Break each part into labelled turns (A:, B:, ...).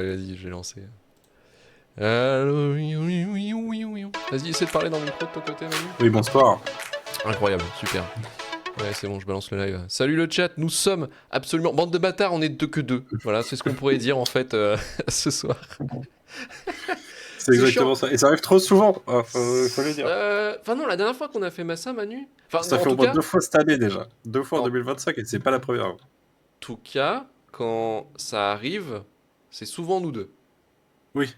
A: Vas-y, je vais lancer. Allô, oui, oui, oui, oui, oui. Vas-y, essaie de parler dans le micro de ton côté, Manu.
B: Oui, bonsoir.
A: Incroyable, super. Ouais, c'est bon, je balance le live. Salut le chat, nous sommes absolument... Bande de bâtards, on est deux que deux. Voilà, c'est ce qu'on pourrait dire en fait ce soir.
B: C'est
A: C'est chiant.
B: exactement ça. Et ça arrive trop souvent, faut le dire.
A: Enfin non, la dernière fois qu'on a fait ça, Manu... Enfin,
B: Ça
A: en
B: fait au
A: tout
B: moins
A: cas...
B: 2 fois cette année déjà. 2 fois en
A: En
B: 2025 et c'est pas la première.
A: tout cas, quand ça arrive, c'est souvent nous deux.
B: Oui,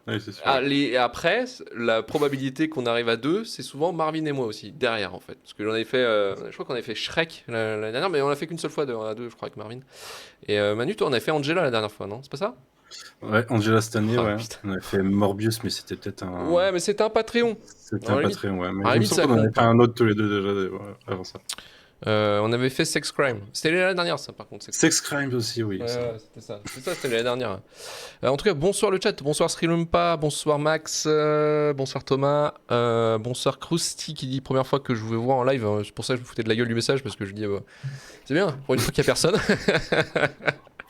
B: oui c'est sûr.
A: Ah, et après, la probabilité qu'on arrive à deux, c'est souvent Marvin et moi aussi, derrière en fait. Parce que j'en avais fait, je crois qu'on avait fait Shrek la dernière, mais on l'a fait qu'une seule fois à deux, je crois, avec Marvin. Et Manu, toi, on a fait Angela la dernière fois, non? C'est pas ça?
B: Ouais, Angela cette année,
A: Ah
B: ouais.
A: putain.
B: On a fait Morbius, mais c'était peut-être un.
A: Ouais, mais c'était un Patreon.
B: C'était
A: À
B: un
A: la limite,
B: Patreon, ouais. Mais
A: à la
B: il me
A: limite,
B: semble
A: ça
B: qu'on en
A: compte
B: avait fait
A: pas.
B: un autre tous les deux déjà avant ça.
A: On avait fait Sex Crime. C'était la dernière, ça, par contre, Sex Crime.
B: Sex Crimes aussi, oui.
A: Ouais,
B: Ça.
A: ouais, c'était ça. C'était l'année dernière. En tout cas, bonsoir le chat, bonsoir Srilumpa, bonsoir Max, bonsoir Thomas, bonsoir Krusty qui dit première fois que je vous vois en live. C'est pour ça que je me foutais de la gueule du message parce que je dis c'est bien, pour une fois qu'il y a personne.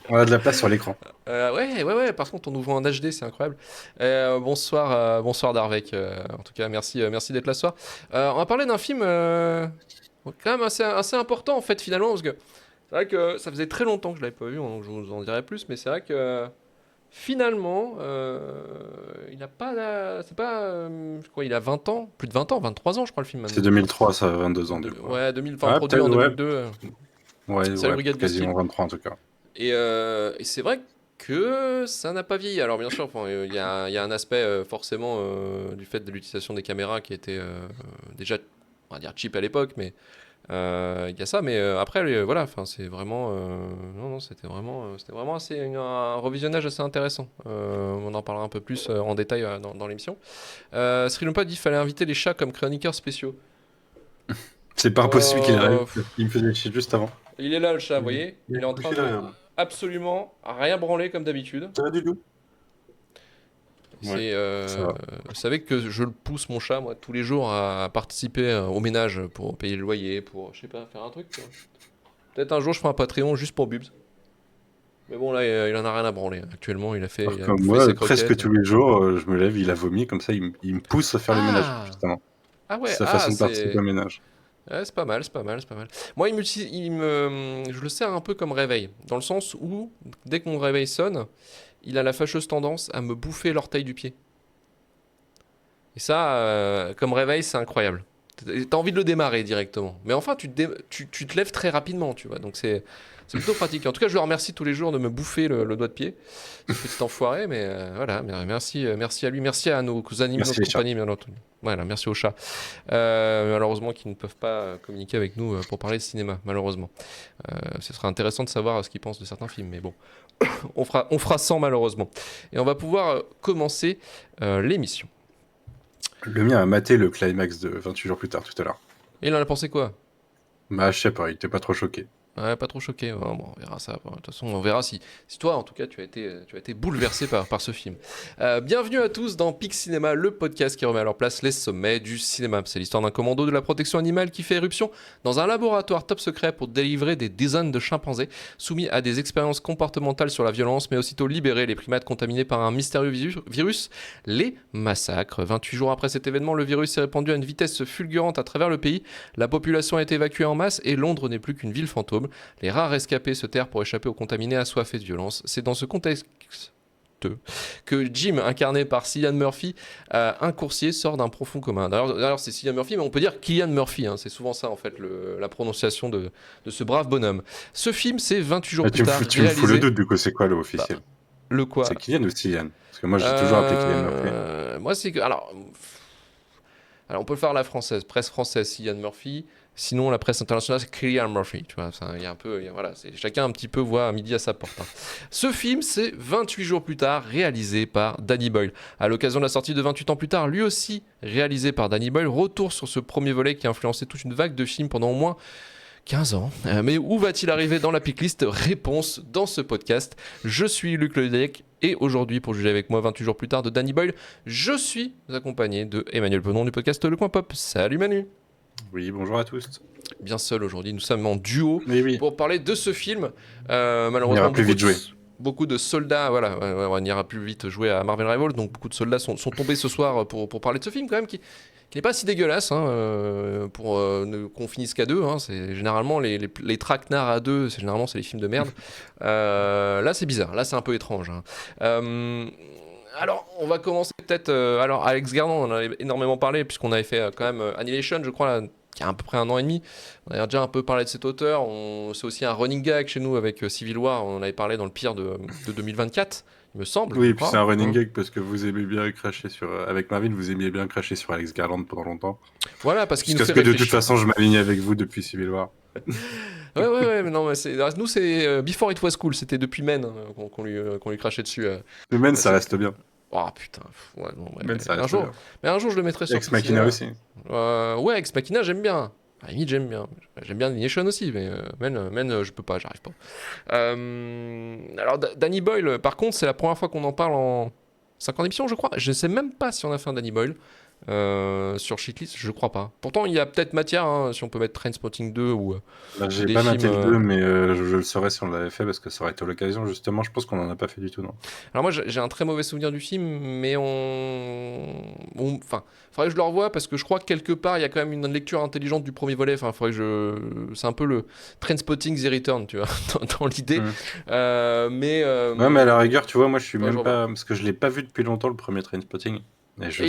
B: On a de la place sur l'écran.
A: Ouais, par contre on nous voit en HD, c'est incroyable. Bonsoir Darvek, en tout cas merci d'être là ce soir. On va parler d'un film quand même assez important en fait finalement parce que c'est vrai que ça faisait très longtemps que je l'avais pas vu, donc je vous en dirai plus, mais c'est vrai que finalement, il n'a pas. C'est pas. Je crois il a 20 ans, plus de 20 ans, 23 ans, je crois, le film
B: C'est
A: maintenant.
B: 2003, ça a 22 ans du coup.
A: Ouais, 2000, enfin,
B: Ah,
A: produit en
B: peut-être, ouais.
A: 2002.
B: Ouais,
A: Salut
B: ouais,
A: Brigade de
B: quasiment
A: Steel.
B: 23 en tout cas.
A: Et c'est vrai que ça n'a pas vieilli. Alors, bien sûr, enfin, il y a un aspect forcément du fait de l'utilisation des caméras qui était déjà, on va dire, cheap à l'époque, mais. Il y a ça, mais après, voilà, enfin, c'est vraiment, non, c'était vraiment un revisionnage assez intéressant. On en parlera un peu plus en détail dans l'émission. Srilompa dit qu'il fallait inviter les chats comme chroniqueurs spéciaux.
B: C'est pas impossible qu'il arrive.
A: Pff,
B: Il me faisait chier juste avant.
A: il est là, le chat, vous voyez,
B: Il
A: il
B: est
A: est en train
B: couché
A: de
B: derrière.
A: absolument rien branler comme d'habitude.
B: Ça va du tout? Ouais, ça va.
A: Vous savez que je le pousse mon chat, moi, tous les jours à participer au ménage pour payer le loyer, pour, je sais pas, faire un truc. Quoi. Peut-être un jour je ferai un Patreon juste pour Bubs. Mais bon, là, il en a rien à branler. Actuellement,
B: Alors
A: il a
B: comme
A: bouffé
B: moi,
A: ses
B: presque
A: croquettes.
B: tous les jours, je me lève, il a vomi, comme ça il me pousse à faire le ménage,
A: Ah!
B: justement.
A: Ah ouais,
B: C'est sa façon de participer au
A: c'est...
B: ménage.
A: Ouais, c'est pas mal, c'est pas mal, c'est pas mal. Moi, je le sers un peu comme réveil. Dans le sens où, dès que mon réveil sonne, il a la fâcheuse tendance à me bouffer l'orteil du pied. Et ça, comme réveil, c'est incroyable. T'as envie de le démarrer directement. Mais enfin, tu te lèves très rapidement, tu vois. Donc c'est plutôt pratique. En tout cas, je le remercie tous les jours de me bouffer le doigt de pied. Ce petit enfoiré, mais voilà. Merci à lui. Merci à nos animaux
B: Merci
A: de
B: les chats.
A: compagnie, bien entendu. Voilà, merci aux chats. Malheureusement, qui ne peuvent pas communiquer avec nous pour parler de cinéma, malheureusement. Ce sera intéressant de savoir ce qu'ils pensent de certains films, mais bon, on fera sans, malheureusement. Et on va pouvoir commencer l'émission.
B: Le mien a maté le climax de 28 jours plus tard tout à l'heure.
A: Et il en a pensé quoi?
B: Bah je sais pas, il était pas trop choqué.
A: Ouais, pas trop choqué. Bon, on verra ça. Bon, de toute façon, on verra si toi, en tout cas, tu as été bouleversé par ce film. Bienvenue à tous dans Pix Cinéma, le podcast qui remet à leur place les sommets du cinéma. C'est l'histoire d'un commando de la protection animale qui fait éruption dans un laboratoire top secret pour délivrer des dizaines de chimpanzés soumis à des expériences comportementales sur la violence, mais aussitôt libérer les primates contaminés par un mystérieux virus, les massacres. 28 jours après cet événement, le virus s'est répandu à une vitesse fulgurante à travers le pays. La population a été évacuée en masse et Londres n'est plus qu'une ville fantôme. Les rares rescapés se terrent pour échapper aux contaminés assoiffés de violence. C'est dans ce contexte que Jim, incarné par Cillian Murphy, un coursier, sort d'un profond commun. D'ailleurs, c'est Cillian Murphy, mais on peut dire Cillian Murphy. Hein, c'est souvent ça, en fait, la prononciation de ce brave bonhomme. Ce film, c'est 28 jours
B: Ah,
A: plus tard,
B: tu me fous le
A: réalisé...
B: doute du coup, c'est quoi le
A: Bah,
B: officiel?
A: le quoi?
B: C'est Kylian ou Kylian? Parce que moi j'ai toujours appelé Kylian Murphy.
A: Moi, c'est que... Alors, on peut le faire à la française, presse française, Cillian Murphy. Sinon, la presse internationale, c'est Cillian Murphy. Tu vois, il y a un peu, voilà, chacun un petit peu voit à midi à sa porte. Hein. Ce film, c'est 28 jours plus tard, réalisé par Danny Boyle. À l'occasion de la sortie de 28 ans plus tard, lui aussi réalisé par Danny Boyle, retour sur ce premier volet qui a influencé toute une vague de films pendant au moins 15 ans. Mais où va-t-il arriver dans la picklist? Réponse dans ce podcast. Je suis Luc Ledec et aujourd'hui, pour juger avec moi 28 jours plus tard de Danny Boyle, je suis accompagné de Emmanuel Penon du podcast Le Coin Pop. Salut Manu.
B: Oui, bonjour à tous.
A: Bien seul aujourd'hui, nous sommes en duo
B: Oui, oui.
A: pour parler de ce film.
B: On
A: Malheureusement,
B: ira plus vite jouer.
A: beaucoup de soldats, voilà, on n'ira plus vite jouer à Marvel Rivals, donc beaucoup de soldats sont tombés ce soir pour parler de ce film quand même, qui n'est pas si dégueulasse, hein, pour qu'on finisse qu'à deux. Hein, c'est généralement les traquenards à deux, généralement c'est les films de merde. Là c'est bizarre, là c'est un peu étrange. Hein. Alors, on va commencer peut-être. Alors, Alex Garland, on en avait énormément parlé, puisqu'on avait fait quand même Annihilation, je crois, là, qui a à peu près 1 an et demi. On avait déjà un peu parlé de cet auteur. C'est aussi un running gag chez nous avec Civil War. On en avait parlé dans le pire de 2024, il me semble.
B: Oui, et puis c'est un running gag parce que vous aimez bien cracher sur. Avec Marvin, vous aimiez bien cracher sur Alex Garland pendant longtemps.
A: Voilà, parce qu'il nous
B: Jusqu'à
A: fait
B: ce que de
A: réfléchir.
B: toute façon, je m'aligne avec vous depuis Civil War.
A: Ouais, mais non, mais nous, c'est Before It Was Cool. C'était depuis Men qu'on lui crachait dessus.
B: Mais Men, ça reste bien.
A: Oh putain, ouais, non,
B: Men, ça reste bien.
A: Mais un jour, je le mettrai sur
B: Ex Machina aussi.
A: Ouais, Ex Machina, j'aime bien. À la limite, j'aime bien. J'aime bien Nation aussi, mais Men, je peux pas, j'arrive pas. Alors, Danny Boyle, par contre, c'est la première fois qu'on en parle en 50 émissions, je crois. Je sais même pas si on a fait un Danny Boyle sur Shitlist, je crois pas. Pourtant, il y a peut-être matière, hein, si on peut mettre Trainspotting 2 ou.
B: J'ai
A: des
B: pas maté
A: films,
B: le 2, mais je le saurais si on l'avait fait parce que ça aurait été l'occasion. Justement, je pense qu'on en a pas fait du tout, non.
A: Alors moi j'ai un très mauvais souvenir du film, mais enfin, faudrait que je le revoie parce que je crois que quelque part il y a quand même une lecture intelligente du premier volet. Enfin, c'est un peu le Trainspotting The Return, tu vois, dans l'idée.
B: Ouais, mais à la rigueur, tu vois, moi je suis même pas parce que je l'ai pas vu depuis longtemps le premier Trainspotting. Et
A: je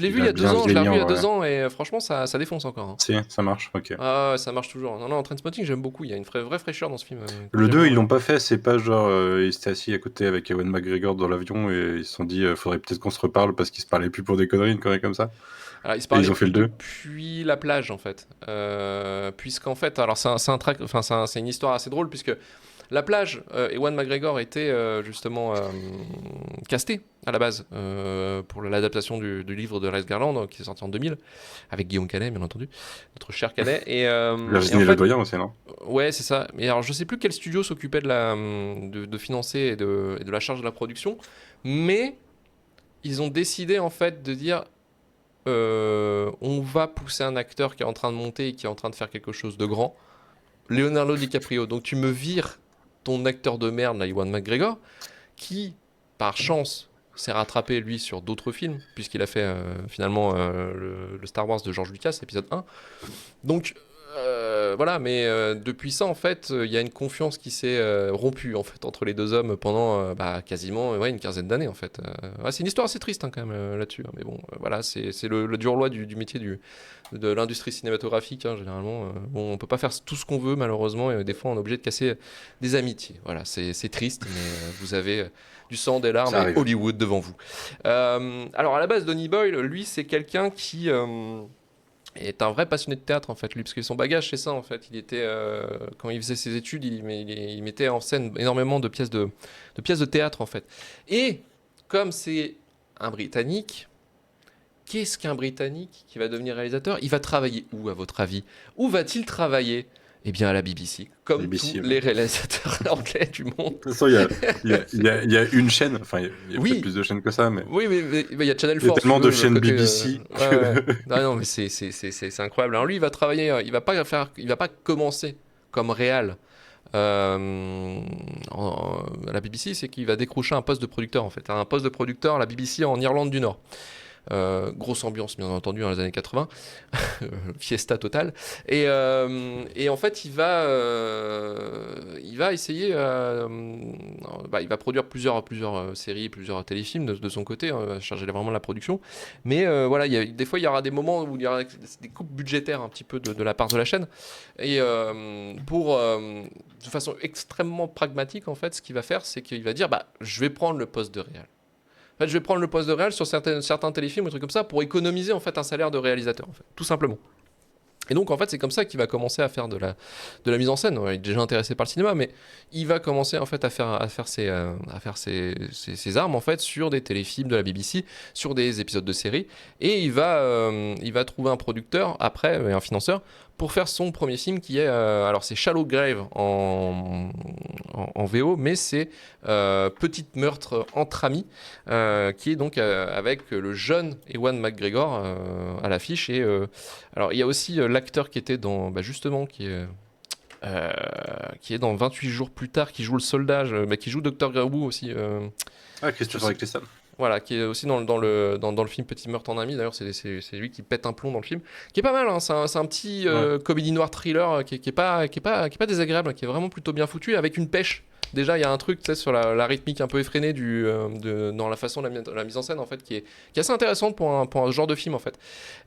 A: l'ai vu il y a 2 ans, je l'ai revu il y a 2 ans et franchement ça défonce encore. Hein.
B: Si, ça marche, ok.
A: Ah, ça marche toujours. Non, Trainspotting j'aime beaucoup, il y a une vraie fraîcheur dans ce film.
B: Le 2, ils l'ont pas fait, c'est pas genre ils étaient assis à côté avec Ewan McGregor dans l'avion et ils se sont dit faudrait peut-être qu'on se reparle parce qu'ils se parlaient plus pour des conneries, une connerie comme ça.
A: Alors, ils se parlaient
B: ont fait le 2
A: depuis la plage en fait. Puisqu'en fait, alors c'est une histoire assez drôle puisque la plage, Ewan McGregor était justement casté à la base pour l'adaptation du livre de Alex Garland qui est sorti en 2000 avec Guillaume Canet bien entendu, notre cher Canet.
B: Virginie Ledoyen aussi, non?
A: Ouais, c'est ça. Mais alors je sais plus quel studio s'occupait de financer et de la charge de la production, mais ils ont décidé en fait de dire on va pousser un acteur qui est en train de monter et qui est en train de faire quelque chose de grand, Leonardo DiCaprio. Donc tu me vires ton acteur de merde, là, Ewan McGregor, qui, par chance, s'est rattrapé, lui, sur d'autres films, puisqu'il a fait, finalement, le Star Wars de George Lucas, épisode 1. Donc, voilà, mais depuis ça, en fait, il y a une confiance qui s'est rompue, en fait, entre les deux hommes pendant quasiment une quinzaine d'années, en fait. C'est une histoire assez triste, hein, quand même, là-dessus. Hein, mais bon, voilà, c'est le dur loi du métier de l'industrie cinématographique, hein, généralement. Bon, on peut pas faire tout ce qu'on veut, malheureusement, et des fois, on est obligé de casser des amitiés. Voilà, c'est triste, mais vous avez du sang, des larmes et Hollywood devant vous. Alors, à la base, Danny Boyle, lui, c'est quelqu'un qui est un vrai passionné de théâtre en fait lui, parce que son bagage c'est ça en fait. Il était quand il faisait ses études il mettait en scène énormément de pièces de théâtre en fait. Et comme c'est un Britannique, qu'est-ce qu'un Britannique qui va devenir réalisateur? Il va travailler où à votre avis? Où va-t-il travailler? Eh bien à la BBC, comme tous les réalisateurs anglais du monde.
B: De toute façon, il y a une chaîne, enfin il y a peut-être plus de chaînes que ça, mais...
A: Oui, mais il y a Channel 4.
B: Il y a tellement de chaînes BBC.
A: Non, mais c'est incroyable. Alors lui, il va travailler, il va pas commencer comme réal à la BBC, c'est qu'il va décrocher un poste de producteur en fait. Un poste de producteur à la BBC en Irlande du Nord. Grosse ambiance bien entendu dans les années 80, fiesta totale, et en fait il va essayer, il va produire plusieurs séries, plusieurs téléfilms de son côté, hein, charger vraiment de la production, mais voilà, des fois il y aura des moments où il y aura des coupes budgétaires un petit peu de la part de la chaîne, et de façon extrêmement pragmatique en fait, ce qu'il va faire, c'est qu'il va dire je vais prendre le poste de réal. En fait, je vais prendre le poste de réal sur certains téléfilms ou trucs comme ça pour économiser en fait un salaire de réalisateur, en fait, tout simplement. Et donc en fait c'est comme ça qu'il va commencer à faire de la mise en scène. Il est déjà intéressé par le cinéma, mais il va commencer en fait à faire ses armes en fait sur des téléfilms de la BBC, sur des épisodes de séries, et il va trouver un producteur après, un financeur, pour faire son premier film qui est alors c'est Shallow Grave en VO, mais c'est Petite meurtre entre amis, qui est donc avec le jeune Ewan McGregor à l'affiche. Et alors il y a aussi l'acteur qui était dans justement qui est euh, qui est dans 28 jours plus tard, qui joue le soldat, qui joue Dr. Grawu aussi.
B: Ah,
A: Je
B: Christopher
A: sais-
B: Eccleston.
A: Voilà, qui est aussi dans le film Petit meurtre en ami. D'ailleurs, c'est lui qui pète un plomb dans le film, qui est pas mal. Hein, c'est un petit
B: Ouais.
A: comédie noire thriller qui est pas désagréable, qui est vraiment plutôt bien foutu, avec une pêche. Déjà, il y a un truc, tu sais, sur la rythmique un peu effrénée dans la façon de la mise en scène, en fait, qui est assez intéressante pour un genre de film, en fait.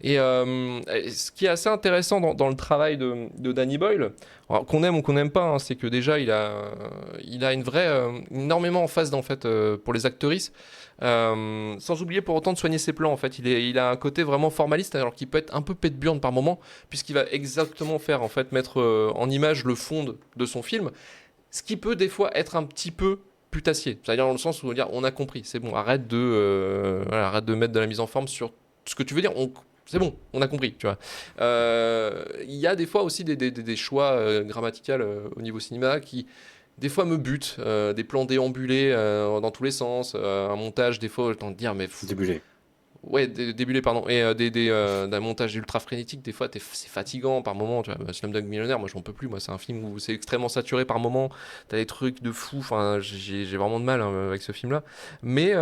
A: Et ce qui est assez intéressant dans le travail de Danny Boyle, alors, qu'on aime ou qu'on n'aime pas, hein, c'est que déjà, il a une vraie, énormément en face, en fait, pour les actrices. Sans oublier pour autant de soigner ses plans en fait. Il a un côté vraiment formaliste alors qu'il peut être un peu pète-burne par moment puisqu'il va exactement faire en fait mettre en image le fond de son film, ce qui peut des fois être un petit peu putassier. C'est-à-dire dans le sens où on va dire on a compris, c'est bon, arrête de mettre de la mise en forme sur ce que tu veux dire. C'est bon, on a compris, tu vois. Il y a des fois aussi des choix grammaticaux au niveau cinéma qui des fois me butent, des plans déambulés dans tous les sens, un montage des fois, j'ai le temps de dire mais
B: Débulé.
A: ouais, débulé, pardon. Et d'un montage ultra frénétique, des fois, c'est fatigant par moment. Tu vois, Slumdog Millionnaire, moi, j'en peux plus. Moi, c'est un film où c'est extrêmement saturé par moment. T'as des trucs de fou. Enfin, j'ai vraiment de mal hein, avec ce film-là. Mais par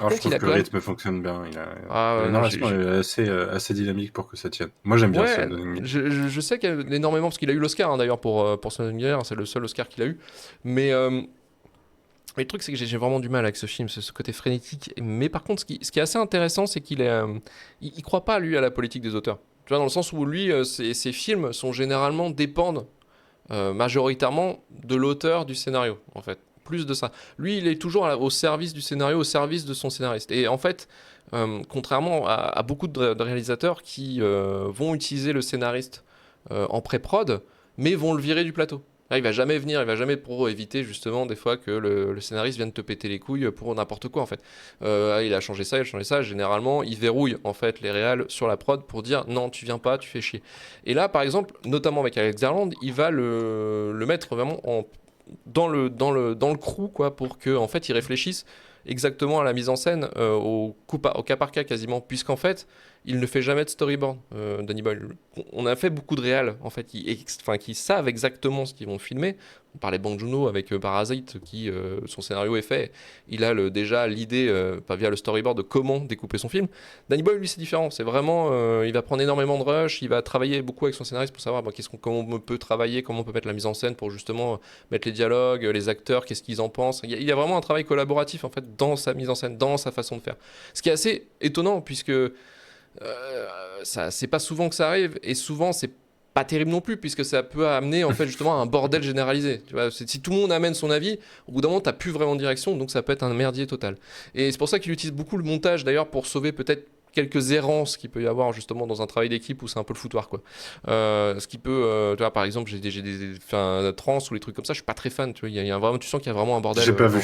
B: Alors, je
A: contre, il
B: trouve
A: a
B: que
A: quand
B: le
A: même.
B: rythme fonctionne bien.
A: Ah
B: La
A: ouais, non,
B: narration est assez dynamique pour que ça tienne. Moi, j'aime bien
A: ouais,
B: Slumdog Millionaire.
A: je sais qu'il y a énormément, parce qu'il a eu l'Oscar hein, d'ailleurs pour Slumdog Millionnaire, c'est le seul Oscar qu'il a eu. Mais le truc, c'est que j'ai vraiment du mal avec ce film, ce côté frénétique. Mais par contre, ce qui est assez intéressant, c'est il croit pas, lui, à la politique des auteurs. Tu vois, dans le sens où lui, ses films sont généralement dépendent majoritairement de l'auteur du scénario, en fait. Plus de ça. Lui, il est toujours au service du scénario, au service de son scénariste. Et en fait, contrairement à beaucoup de réalisateurs qui vont utiliser le scénariste en pré-prod, mais vont le virer du plateau. Là, il va jamais venir, il va jamais pour éviter justement des fois que le scénariste vienne te péter les couilles pour n'importe quoi en fait. Il a changé ça, il a changé ça. Généralement, il verrouille en fait les réals sur la prod pour dire non, tu viens pas, tu fais chier. Et là, par exemple, notamment avec Alex Garland, il va le mettre vraiment dans le crew quoi, pour que en fait, il réfléchisse exactement à la mise en scène au cas par cas quasiment, puisqu'en fait, il ne fait jamais de storyboard, Danny Boyle. On a fait beaucoup de réals, en fait, qui savent exactement ce qu'ils vont filmer. On parlait de Bong Joon-ho avec Parasite, qui, son scénario est fait. Il a déjà l'idée, pas via le storyboard, de comment découper son film. Danny Boyle, lui, c'est différent. C'est vraiment, il va prendre énormément de rush, il va travailler beaucoup avec son scénariste pour savoir comment on peut travailler, comment on peut mettre la mise en scène pour justement mettre les dialogues, les acteurs, qu'est-ce qu'ils en pensent. Il y a vraiment un travail collaboratif, en fait, dans sa mise en scène, dans sa façon de faire. Ce qui est assez étonnant, puisque c'est pas souvent que ça arrive et souvent c'est pas terrible non plus puisque ça peut amener en fait justement à un bordel généralisé. Tu vois, si tout le monde amène son avis, au bout d'un moment t'as plus vraiment de direction donc ça peut être un merdier total. Et c'est pour ça qu'il utilise beaucoup le montage d'ailleurs pour sauver peut-être quelques errances qu'il peut y avoir justement dans un travail d'équipe où c'est un peu le foutoir quoi. Ce qui peut, tu vois par exemple j'ai des trans ou les trucs comme ça, je suis pas très fan. Tu vois, vraiment, tu sens qu'il y a vraiment un bordel.
B: J'ai pas vu.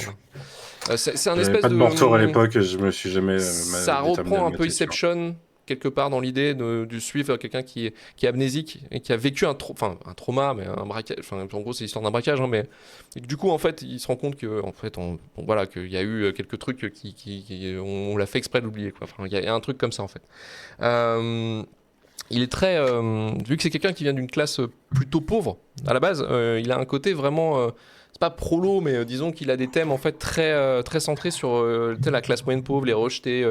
A: C'est un
B: J'avais
A: espèce
B: pas de
A: de
B: Mortor à l'époque, je me suis jamais
A: ça
B: déterminé à
A: reprend
B: le
A: un peu
B: mettre dessus.
A: Inception quelque part dans l'idée de suivre quelqu'un qui est amnésique et qui a vécu un trauma, mais un braquage. Enfin, en gros, c'est l'histoire d'un braquage, hein, mais et que, du coup, en fait, il se rend compte que, en fait, voilà, qu'il y a eu quelques trucs on l'a fait exprès de l'oublier, quoi. Enfin, il y a un truc comme ça, en fait. Euh, il est très, vu que c'est quelqu'un qui vient d'une classe plutôt pauvre à la base, il a un côté vraiment. C'est pas prolo, mais disons qu'il a des thèmes en fait très centrés sur la classe moyenne pauvre, les rejetés,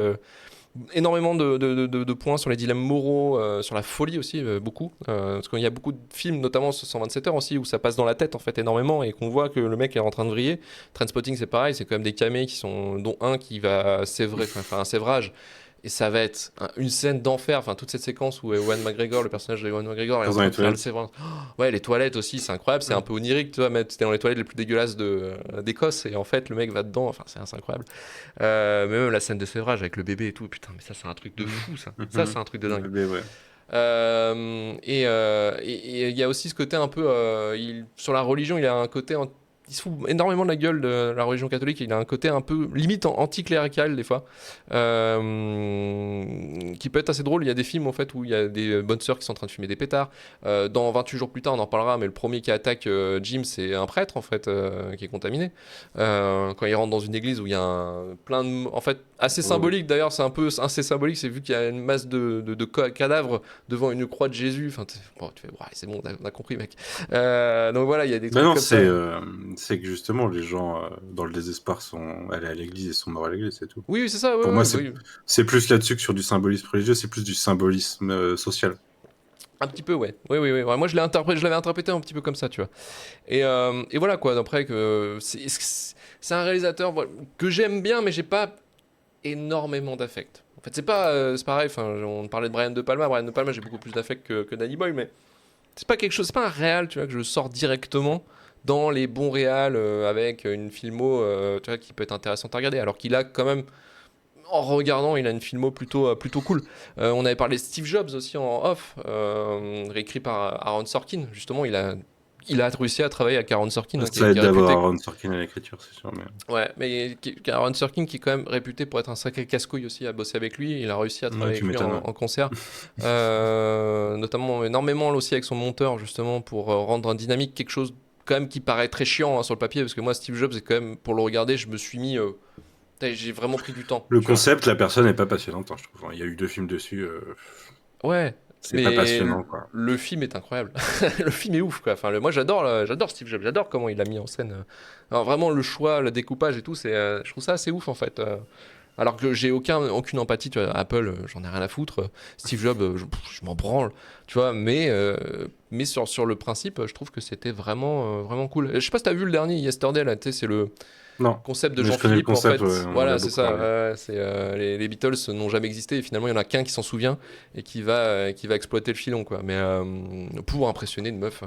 A: énormément de points sur les dilemmes moraux, sur la folie aussi, beaucoup. Parce qu'il y a beaucoup de films, notamment 127 heures aussi, où ça passe dans la tête en fait énormément et qu'on voit que le mec est en train de vriller. Trainspotting, c'est pareil, c'est quand même des camés dont un qui va sévrer, enfin un sévrage. Et ça va être une scène d'enfer, enfin toute cette séquence où Ewan McGregor, le personnage de Ewan McGregor, est en
B: Dans
A: train
B: les
A: de faire le
B: toilettes.
A: sévrage. Ouais, les toilettes aussi, c'est incroyable, c'est un peu onirique, tu vois, c'était dans les toilettes les plus dégueulasses d'Écosse, et en fait le mec va dedans, enfin c'est incroyable. Mais même la scène de sévrage avec le bébé et tout, putain, mais ça c'est un truc de fou ça. Ça c'est un truc de
B: Le
A: dingue.
B: bébé, ouais.
A: Et il y a aussi ce côté un peu, sur la religion, il a un côté, il se fout énormément de la gueule de la religion catholique. Il a un côté un peu limite anticlérical des fois, qui peut être assez drôle. Il y a des films en fait où il y a des bonnes sœurs qui sont en train de fumer des pétards. Dans 28 jours plus tard, on en parlera, mais le premier qui attaque Jim, c'est un prêtre en fait qui est contaminé. Quand il rentre dans une église où il y a plein de, en fait, Assez
B: Ouais, ouais.
A: symbolique d'ailleurs, c'est un peu assez symbolique, c'est vu qu'il y a une masse de cadavres devant une croix de Jésus. Enfin, bon, tu fais, ouais, c'est bon, on a compris, mec. Donc voilà, il y a des
B: Ben
A: trucs
B: non,
A: comme ça.
B: c'est que justement, les gens dans le désespoir sont allés à l'église et sont morts à l'église, c'est tout.
A: Oui, oui, c'est ça, oui,
B: Pour moi,
A: oui, oui.
B: c'est plus là-dessus que sur du symbolisme religieux, c'est plus du symbolisme social.
A: Un petit peu, ouais. Oui, oui, oui. Ouais, moi, je l'avais interprété un petit peu comme ça, tu vois. Et voilà, quoi. D'après que c'est un réalisateur voilà, que j'aime bien, mais j'ai pas énormément d'affect. En fait, c'est pareil. Enfin, on parlait de Brian De Palma. Brian De Palma, j'ai beaucoup plus d'affect que Danny Boyle, mais c'est pas quelque chose, c'est pas un réal, tu vois, que je sors directement dans les bons réals avec une filmo, tu vois, qui peut être intéressante à regarder. Alors qu'il a quand même, en regardant, il a une filmo plutôt cool. On avait parlé de Steve Jobs aussi en off, réécrit par Aaron Sorkin. Justement, il a réussi à travailler avec Aaron Sorkin, hein,
B: Ça
A: qui
B: aide
A: est
B: d'avoir
A: réputé.
B: Aaron Sorkin à l'écriture, c'est sûr. Mais...
A: Ouais, mais Aaron Sorkin qui est quand même réputé pour être un sacré casse-couille aussi à bosser avec lui. Il a réussi à
B: Ouais,
A: travailler
B: tu
A: avec lui
B: m'étonnes.
A: en concert, notamment énormément aussi avec son monteur justement pour rendre un dynamique quelque chose quand même qui paraît très chiant hein, sur le papier parce que moi Steve Jobs c'est quand même pour le regarder je me suis mis j'ai vraiment pris du temps,
B: Le
A: tu vois.
B: concept, la personne n'est pas passionnante, hein, je trouve. Il y a eu 2 films dessus,
A: Ouais,
B: c'est pas
A: mais
B: passionnant, quoi.
A: le film est incroyable. Le film est ouf quoi. Enfin, moi j'adore Steve Jobs, j'adore comment il a mis en scène. Alors vraiment le choix, le découpage et tout, je trouve ça assez ouf en fait. Alors que j'ai aucune empathie, tu vois, Apple, j'en ai rien à foutre. Steve Jobs, je m'en branle, tu vois. Mais sur le principe, je trouve que c'était vraiment cool. Je sais pas si t'as vu le dernier Yesterday là, tu sais, c'est le
B: Non,
A: concept de
B: mais je connais le
A: Jean-Philippe en
B: concept,
A: fait.
B: ouais, on m'en a
A: Voilà, c'est
B: beaucoup
A: ça.
B: parlé.
A: C'est les Beatles n'ont jamais existé et finalement il y en a qu'un qui s'en souvient et qui va exploiter le filon quoi. Mais pour impressionner une meuf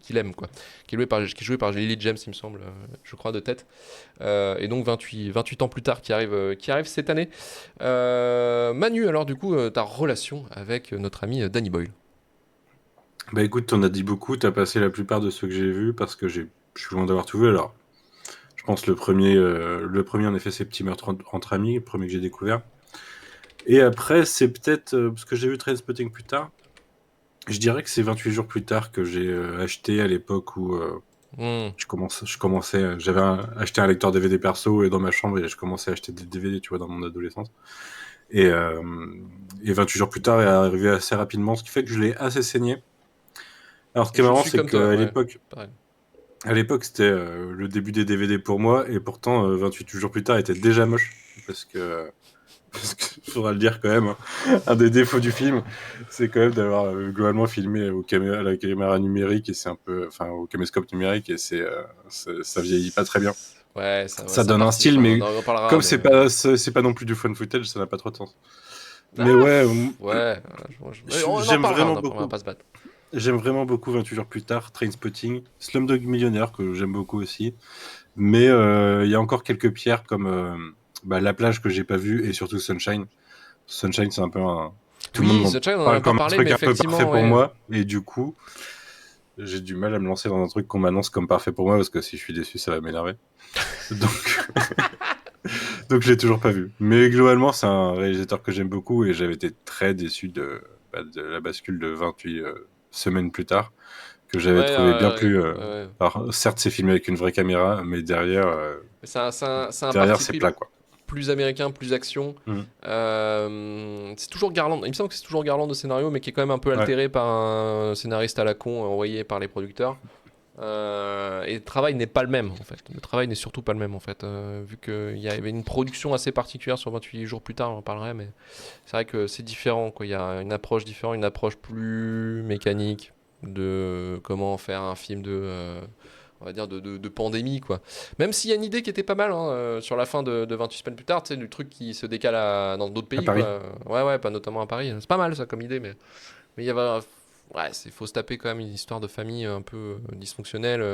A: qui l'aime quoi, qui est jouée par Lily James il me semble, je crois de tête. Et donc 28 ans plus tard qui arrive cette année. Manu, alors du coup, ta relation avec notre ami Danny Boyle.
B: Bah écoute, t'en as dit beaucoup, t'as passé la plupart de ceux que j'ai vus parce que je suis loin d'avoir tout vu. Alors, je pense le premier en effet, c'est Petit meurtre entre amis, le premier que j'ai découvert. Et après, c'est peut-être parce que j'ai vu Trainspotting plus tard. Je dirais que c'est 28 jours plus tard que j'ai acheté à l'époque où
A: Hmm.
B: j'avais acheté un lecteur DVD perso et dans ma chambre et je commençais à acheter des DVD, tu vois, dans mon adolescence. Et, euh, et 28 jours plus tard est arrivé assez rapidement, ce qui fait que je l'ai assez saigné. Alors, ce qui est
A: Je
B: marrant,
A: suis
B: c'est
A: comme toi,
B: qu'à
A: ouais.
B: l'époque,
A: Pareil.
B: à l'époque, c'était le début des DVD pour moi, et pourtant, 28 jours plus tard, était déjà moche. Parce que, parce que faudra le dire quand même, hein, un des défauts du film, c'est quand même d'avoir globalement filmé à la caméra numérique, et c'est un peu, enfin, au caméscope numérique, et ça vieillit pas très bien.
A: Ouais, ouais,
B: Ça
A: ça
B: donne un
A: participe.
B: style,
A: Enfin,
B: mais
A: on en parlera,
B: comme
A: mais
B: c'est pas non plus du fun footage, ça n'a pas trop de sens. Mais
A: ah,
B: ouais,
A: ouais. On en
B: j'aime
A: parlera,
B: vraiment
A: on va
B: beaucoup.
A: pas se battre.
B: J'aime vraiment beaucoup 28 jours plus tard, Trainspotting, Slumdog Millionnaire, que j'aime beaucoup aussi. Mais il y a encore quelques pierres comme La plage que j'ai pas vue et surtout Sunshine. Sunshine, c'est un peu un. Tout le monde
A: Oui,
B: m'en
A: The Child, on en a
B: parle
A: pas
B: comme un
A: parlé, mais
B: truc un peu parfait
A: effectivement,
B: pour
A: ouais.
B: moi. Et du coup, j'ai du mal à me lancer dans un truc qu'on m'annonce comme parfait pour moi parce que si je suis déçu, ça va m'énerver. Donc, donc je l'ai toujours pas vu. Mais globalement, c'est un réalisateur que j'aime beaucoup et j'avais été très déçu de la bascule de 28 semaines plus tard, que j'avais
A: Ouais,
B: trouvé bien plus.
A: ouais.
B: Alors, certes, c'est filmé avec une vraie caméra, mais
A: Mais c'est un
B: derrière
A: parti
B: c'est
A: pris
B: plat, quoi.
A: plus américain, plus action.
B: Mm.
A: C'est toujours Garland. Il me semble que c'est toujours Garland au scénario, mais qui est quand même un peu
B: Ouais.
A: altéré par un scénariste à la con envoyé par les producteurs. Et le travail n'est pas le même en fait. Le travail n'est surtout pas le même en fait. Vu qu'il y avait une production assez particulière sur 28 jours plus tard, on en parlerait, mais c'est vrai que c'est différent quoi. Il y a une approche différente, une approche plus mécanique de comment faire un film on va dire de pandémie quoi. Même s'il y a une idée qui était pas mal hein, sur la fin de 28 semaines plus tard, tu sais, du truc qui se décale dans d'autres
B: À
A: pays
B: Paris.
A: quoi. Ouais, pas notamment à Paris. C'est pas mal ça comme idée, mais il y avait ouais, faut se taper quand même une histoire de famille un peu dysfonctionnelle,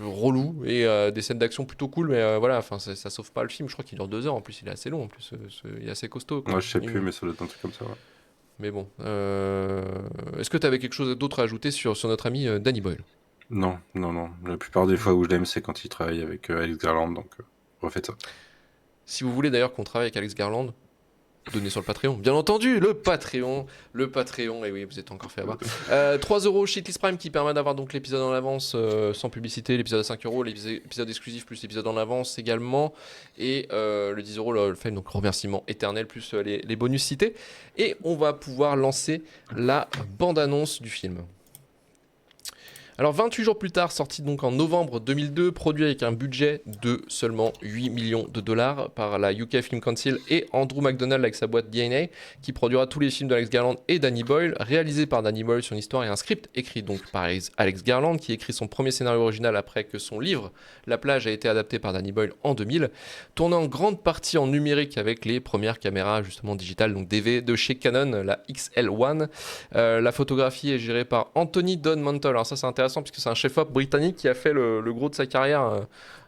A: relou et des scènes d'action plutôt cool, mais voilà, enfin ça sauve pas le film. Je crois qu'il dure 2 heures en plus, il est assez long en plus, il est assez costaud quoi.
B: Moi, je sais plus, mais ça doit être un truc comme ça. Ouais.
A: Mais bon, est-ce que tu avais quelque chose d'autre à ajouter sur notre ami Danny Boyle?
B: Non, non, non. La plupart des fois où je l'aime, c'est quand il travaille avec Alex Garland, donc refaites ça.
A: Si vous voulez d'ailleurs qu'on travaille avec Alex Garland, donner sur le Patreon. Bien entendu, le Patreon, et oui, vous êtes encore fait avoir. 3 euros Shitlist Prime qui permet d'avoir donc l'épisode en avance sans publicité, l'épisode à 5 euros, l'épisode exclusif plus l'épisode en avance également, et le 10 euros le fait donc remerciement éternel plus les bonus cités. Et on va pouvoir lancer la bande-annonce du film. Alors 28 jours plus tard, sorti donc en novembre 2002, produit avec un budget de seulement 8 millions de dollars par la UK Film Council et Andrew McDonald avec sa boîte DNA, qui produira tous les films d'Alex Garland et Danny Boyle, réalisé par Danny Boyle sur une histoire et un script écrit donc par Alex Garland, qui écrit son premier scénario original après que son livre La plage a été adapté par Danny Boyle en 2000, tourné en grande partie en numérique avec les premières caméras justement digitales, donc DV de chez Canon, la XL1. La photographie est gérée par Anthony Don Mantle. Alors ça c'est intéressant puisque c'est un chef-op britannique qui a fait le gros de sa carrière,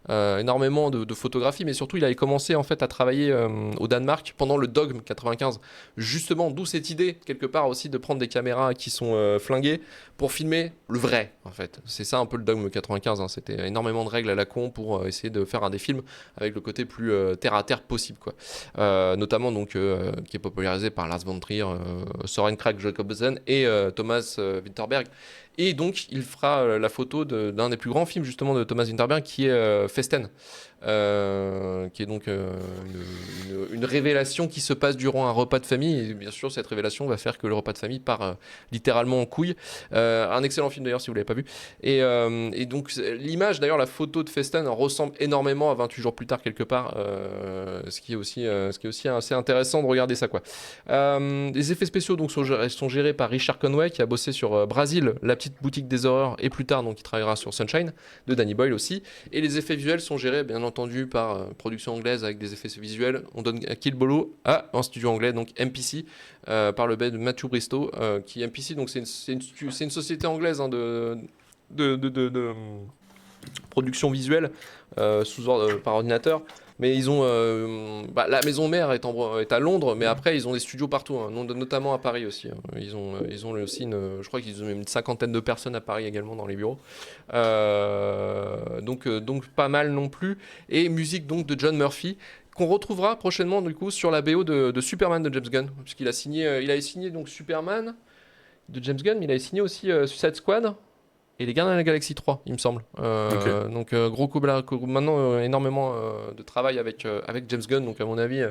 A: énormément de photographie, mais surtout il avait commencé en fait à travailler au Danemark pendant le Dogme 95, justement, d'où cette idée quelque part aussi de prendre des caméras qui sont flinguées pour filmer le vrai en fait. C'est ça un peu le Dogme 95, hein. C'était énormément de règles à la con pour essayer de faire des films avec le côté plus terre à terre possible quoi. Notamment donc qui est popularisé par Lars von Trier, Søren Kragh Jacobsen et Thomas Vinterberg. Et donc, il fera la photo d'un des plus grands films, justement, de Thomas Vinterberg, qui est Festen. Qui est donc une révélation qui se passe durant un repas de famille. Et bien sûr, cette révélation va faire que le repas de famille part littéralement en couille. Un excellent film, d'ailleurs, si vous ne l'avez pas vu. Et donc, l'image, d'ailleurs, la photo de Festen ressemble énormément à 28 jours plus tard, quelque part. Ce qui est aussi assez intéressant de regarder ça, quoi. Les effets spéciaux donc, sont gérés par Richard Conway, qui a bossé sur Brasil, La petite boutique des horreurs, et plus tard, donc, il travaillera sur Sunshine, de Danny Boyle aussi. Et les effets visuels sont gérés, bien entendu, par production anglaise avec des effets visuels. On donne Kill Bolo à un studio anglais, donc MPC, par le biais de Matthew Bristow, qui MPC, donc c'est une société anglaise hein, de production visuelle par ordinateur. Mais ils ont la maison mère est à Londres, mais après ils ont des studios partout, hein, notamment à Paris aussi. Hein. Ils ont aussi je crois qu'ils ont une cinquantaine de personnes à Paris également dans les bureaux. Donc pas mal non plus. Et musique donc de John Murphy, qu'on retrouvera prochainement du coup sur la BO de Superman de James Gunn, puisqu'il a signé, il avait signé donc Superman de James Gunn, mais il avait signé aussi Suicide Squad. Et les Gardiens de la Galaxie 3, il me semble. Okay. Donc gros coup maintenant énormément de travail avec James Gunn. Donc à mon avis,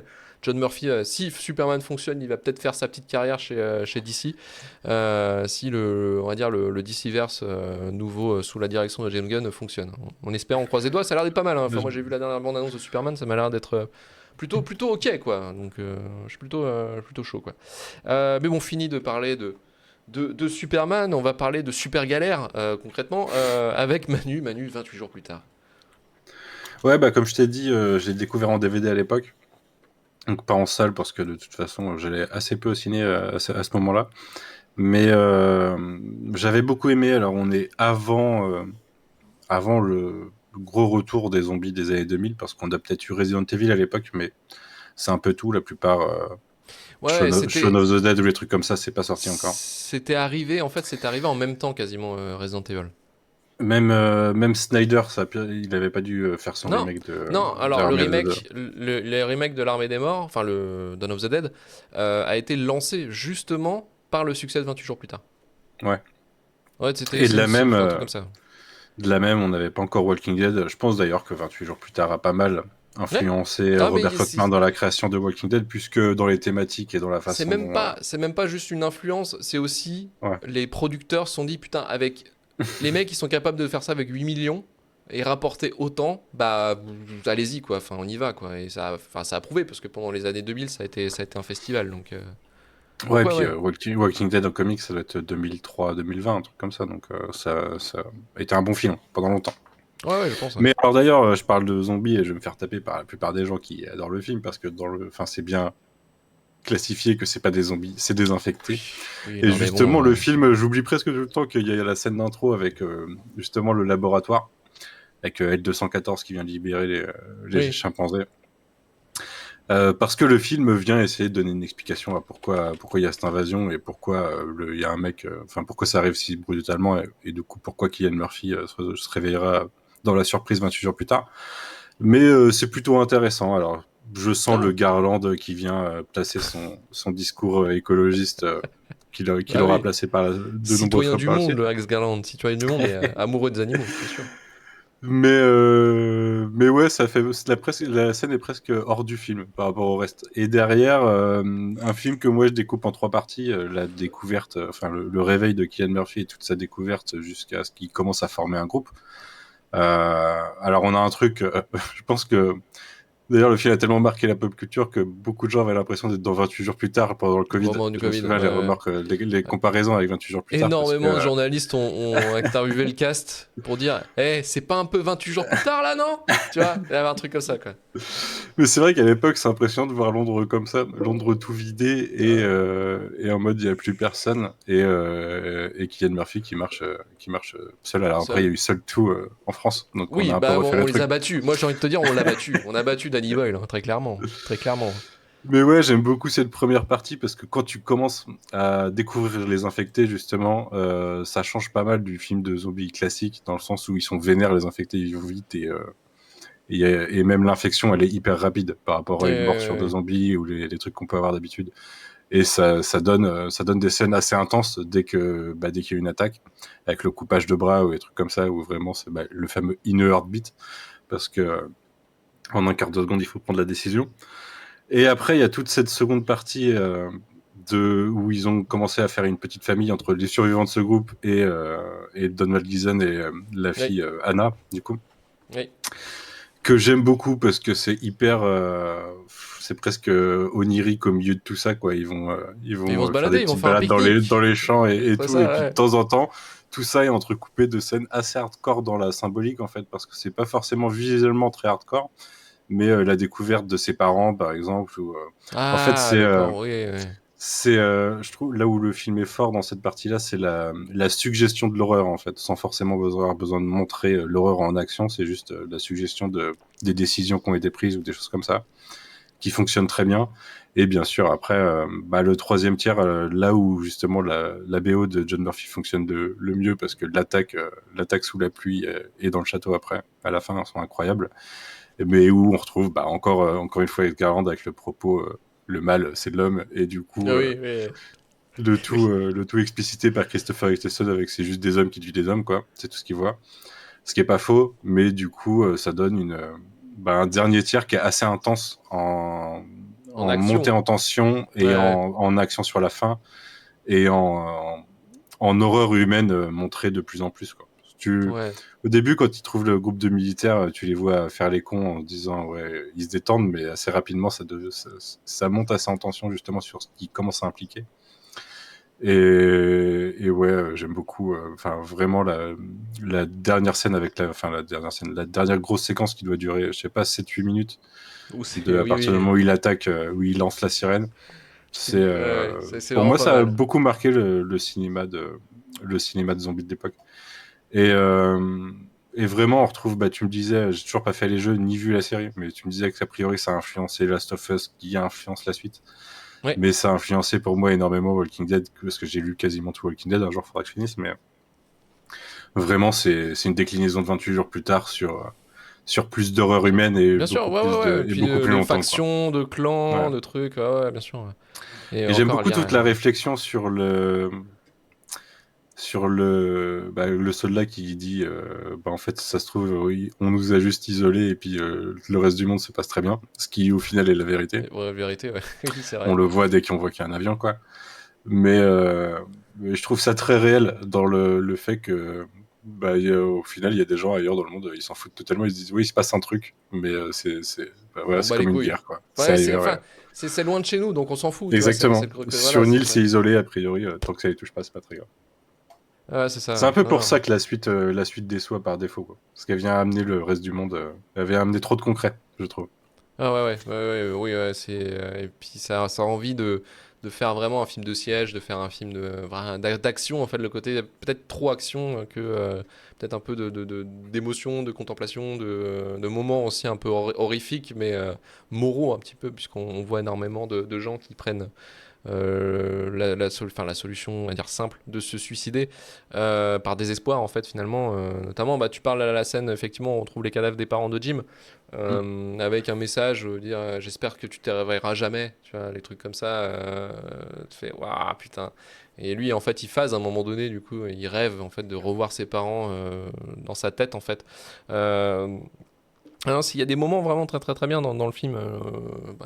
A: John Murphy, si Superman fonctionne, il va peut-être faire sa petite carrière chez DC. Si on va dire le DCverse nouveau sous la direction de James Gunn fonctionne. On espère, on croise les doigts. Ça a l'air d'être pas mal. Hein. Enfin, moi j'ai vu la dernière bande-annonce de Superman, ça m'a l'air d'être plutôt ok quoi. Donc je suis plutôt chaud quoi. Mais bon, fini de parler de Superman, on va parler de Super Galère concrètement avec Manu 28 jours plus tard.
B: Ouais, bah comme je t'ai dit, j'ai découvert en DVD à l'époque, donc pas en salle parce que de toute façon j'allais assez peu au ciné à ce moment-là, mais j'avais beaucoup aimé. Alors on est avant le gros retour des zombies des années 2000, parce qu'on a peut-être eu Resident Evil à l'époque, mais c'est un peu tout, la plupart...
A: Ouais,
B: Shaun of the Dead ou les trucs comme ça, c'est pas sorti encore.
A: C'était arrivé en même temps quasiment Resident Evil.
B: Même Snyder, il avait pas dû faire son remake de...
A: Non, alors le remake de l'Armée des Morts, enfin le Dawn of the Dead, a été lancé justement par le succès de 28 jours plus tard.
B: Ouais.
A: Et
B: de la même,
A: un truc comme ça.
B: De la même, on n'avait pas encore Walking Dead. Je pense d'ailleurs que 28 jours plus tard a pas mal influencé Robert Kirkman dans la création de Walking Dead, puisque dans les thématiques et dans la façon...
A: C'est même pas juste une influence, c'est aussi... Les producteurs se sont dit, putain, avec les mecs qui sont capables de faire ça avec 8 millions et rapporter autant, bah allez-y quoi, enfin on y va quoi. Et ça a prouvé, parce que pendant les années 2000, ça a été un festival, donc...
B: Ouais, et puis Walking Dead en comics, ça doit être 2003-2020, un truc comme ça, donc ça a été un bon film pendant longtemps.
A: Ouais, je pense. Ouais.
B: Mais alors d'ailleurs, je parle de zombies et je vais me faire taper par la plupart des gens qui adorent le film, parce que c'est bien classifié que c'est pas des zombies, c'est des infectés. Oui, et justement, le film, j'oublie presque tout le temps qu'il y a la scène d'intro avec justement le laboratoire, avec L214 qui vient libérer les chimpanzés. Parce que le film vient essayer de donner une explication à pourquoi il y a cette invasion et pourquoi il y a un mec, pourquoi ça arrive si brutalement, et du coup pourquoi Cillian Murphy se réveillera dans la surprise 28 jours plus tard. Mais c'est plutôt intéressant. Alors je sens le Garland qui vient placer son discours écologiste qu'il
A: Bah
B: aura
A: oui.
B: placé de nombreuses
A: Citoyen
B: fois
A: du
B: par la
A: monde,
B: suite.
A: le Alex Garland. Citoyen du monde, mais amoureux des animaux, c'est sûr.
B: Mais ouais, la scène est presque hors du film par rapport au reste. Et derrière, un film que moi je découpe en 3 parties, la découverte, enfin le réveil de Cillian Murphy et toute sa découverte jusqu'à ce qu'il commence à former un groupe. Alors on a un truc, je pense que d'ailleurs le film a tellement marqué la pop culture que beaucoup de gens avaient l'impression d'être dans 28 jours plus tard pendant le
A: Au
B: Covid.
A: moment du
B: Je me
A: Covid,
B: souviens les
A: ouais.
B: remarques, les comparaisons avec 28 jours plus tard parce
A: Énormément de
B: que
A: journalistes ont interviewé le cast pour dire c'est pas un peu 28 jours plus tard là, non? Tu vois, il y avait un truc comme ça, quoi.
B: mais c'est vrai qu'à l'époque, c'est impressionnant de voir Londres comme ça, Londres tout vidé
A: Ouais.
B: et en mode il n'y a plus personne et Cillian Murphy qui marche seul. Alors après, il y a
A: Seul.
B: eu Seul 2 en France, donc on
A: Oui,
B: a un peu
A: bah
B: refait
A: on
B: le
A: les a
B: truc.
A: battus. Moi, j'ai envie de te dire, on l'a battu. On a battu Danny Boyle, hein, très clairement. Très clairement.
B: Mais ouais, j'aime beaucoup cette première partie parce que quand tu commences à découvrir les infectés, justement, ça change pas mal du film de zombies classique dans le sens où ils sont vénères, les infectés, ils vont vite et même l'infection, elle est hyper rapide par rapport à une morsure de
A: Ouais.
B: zombie ou les trucs qu'on peut avoir d'habitude. Et ça donne des scènes assez intenses dès qu'il y a une attaque, avec le coupage de bras ou des trucs comme ça, où vraiment c'est le fameux in a heartbeat, parce que en un quart de seconde, il faut prendre la décision. Et après, il y a toute cette seconde partie où ils ont commencé à faire une petite famille entre les survivants de ce groupe et Donald Gleason et la
A: Oui,
B: fille Anna, du coup,
A: oui.
B: que j'aime beaucoup parce que c'est hyper, c'est presque onirique au milieu de tout ça, quoi. Ils
A: Ils vont
B: vont
A: se
B: faire des
A: balader, ils vont
B: petites
A: faire un
B: balades dans les
A: pique-nique.
B: champs et
A: C'est
B: tout, et
A: ça,
B: puis de
A: ouais.
B: temps en temps, tout ça est entrecoupé de scènes assez hardcore dans la symbolique, en fait, parce que c'est pas forcément visuellement très hardcore, mais la découverte de ses parents, par exemple, en fait,
A: Ah, d'accord, oui, oui.
B: je trouve, là où le film est fort dans cette partie-là, c'est la suggestion de l'horreur, en fait, sans forcément avoir besoin de montrer l'horreur en action, c'est juste la suggestion des décisions qui ont été prises ou des choses comme ça, qui fonctionnent très bien. Et bien sûr, après, le troisième tiers, là où justement la BO de John Murphy fonctionne le mieux, parce que l'attaque sous la pluie et dans le château après, à la fin, sont incroyables. Mais où on retrouve encore une fois Edgar Land avec le propos le mal c'est de l'homme et du coup
A: Ah oui, oui. Oui.
B: le tout explicité par Christopher Eccleston avec c'est juste des hommes qui tuent des hommes, quoi, c'est tout ce qu'il voit, ce qui est pas faux, mais du coup ça donne un dernier tiers qui est assez intense
A: En
B: en montée
A: action.
B: en tension et
A: Ouais,
B: en action sur la fin et en horreur humaine montrée de plus en plus, quoi.
A: ouais.
B: Au début, quand ils trouvent le groupe de militaires, tu les vois faire les cons en se disant ouais, ils se détendent, mais assez rapidement, ça monte assez en tension justement sur ce qui commence à impliquer. Et ouais, j'aime beaucoup. Enfin, vraiment la dernière scène la dernière grosse séquence qui doit durer, je sais pas, 7-8 minutes,
A: Ou c'est.
B: à
A: Oui,
B: partir du
A: oui.
B: moment où il attaque, où il lance la sirène.
A: Ouais, c'est
B: Pour
A: vraiment
B: moi,
A: pas
B: ça a
A: mal.
B: beaucoup marqué le cinéma de zombies de l'époque. Et, euh, et vraiment, on retrouve, tu me disais, j'ai toujours pas fait les jeux ni vu la série, mais tu me disais qu'a priori ça a influencé Last of Us, qui influence la suite.
A: Ouais.
B: Mais ça a influencé pour moi énormément Walking Dead, parce que j'ai lu quasiment tout Walking Dead. Un jour, il faudra que je finisse, mais vraiment, c'est une déclinaison de 28 jours plus tard sur plus d'horreur humaine et
A: Bien sûr, ouais, ouais, ouais. Et puis
B: beaucoup plus
A: de
B: longtemps, quoi.
A: factions, de
B: Ouais.
A: clans, de trucs, ouais, ouais, bien sûr. Ouais. Et
B: Et j'aime
A: encore à
B: beaucoup
A: lire.
B: toute la réflexion sur le soldat qui dit en fait ça se trouve oui, on nous a juste isolés et puis le reste du monde se passe très bien, ce qui au final est la vérité.
A: Ouais, vérité, ouais. Oui, c'est
B: On
A: vrai.
B: le voit dès qu'on voit qu'il y a un avion, quoi. Mais je trouve ça très réel dans le fait que au final il y a des gens ailleurs dans le monde, ils s'en foutent totalement, ils se disent oui il se passe un truc, mais voilà,
A: On
B: c'est
A: bat les
B: comme une
A: couilles.
B: guerre, quoi, c'est
A: Ouais, c'est
B: ailleurs,
A: enfin,
B: ouais.
A: c'est loin de chez nous, donc on s'en fout, tu vois.
B: Exactement, sur
A: Voilà,
B: une
A: c'est
B: île
A: très.
B: c'est isolé a priori, tant que ça les touche pas c'est pas très grave.
A: Ouais, c'est
B: C'est
A: ça.
B: un peu
A: Non,
B: pour
A: non.
B: ça que la suite déçoit par défaut, quoi. Parce qu'elle vient amener le reste du monde. Elle vient amener trop de concret, je trouve.
A: Ah ouais, ouais, ouais, ouais, oui, ouais, et puis ça a envie de faire vraiment un film de siège, de faire un film d'action, en fait, le côté peut-être trop action que peut-être un peu d'émotion, de contemplation, de moments aussi un peu horrifiques, mais moraux un petit peu, puisqu'on voit énormément de gens qui prennent la solution, on va dire simple, de se suicider par désespoir en fait finalement. Notamment, tu parles à la scène, effectivement, on trouve les cadavres des parents de Jim. Avec un message, dire j'espère que tu te réveilleras jamais, tu vois, les trucs comme ça, tu fais waouh putain. Et lui en fait il phase à un moment donné, du coup il rêve en fait de revoir ses parents dans sa tête en fait. Alors, s'il y a des moments vraiment très très très bien dans le film,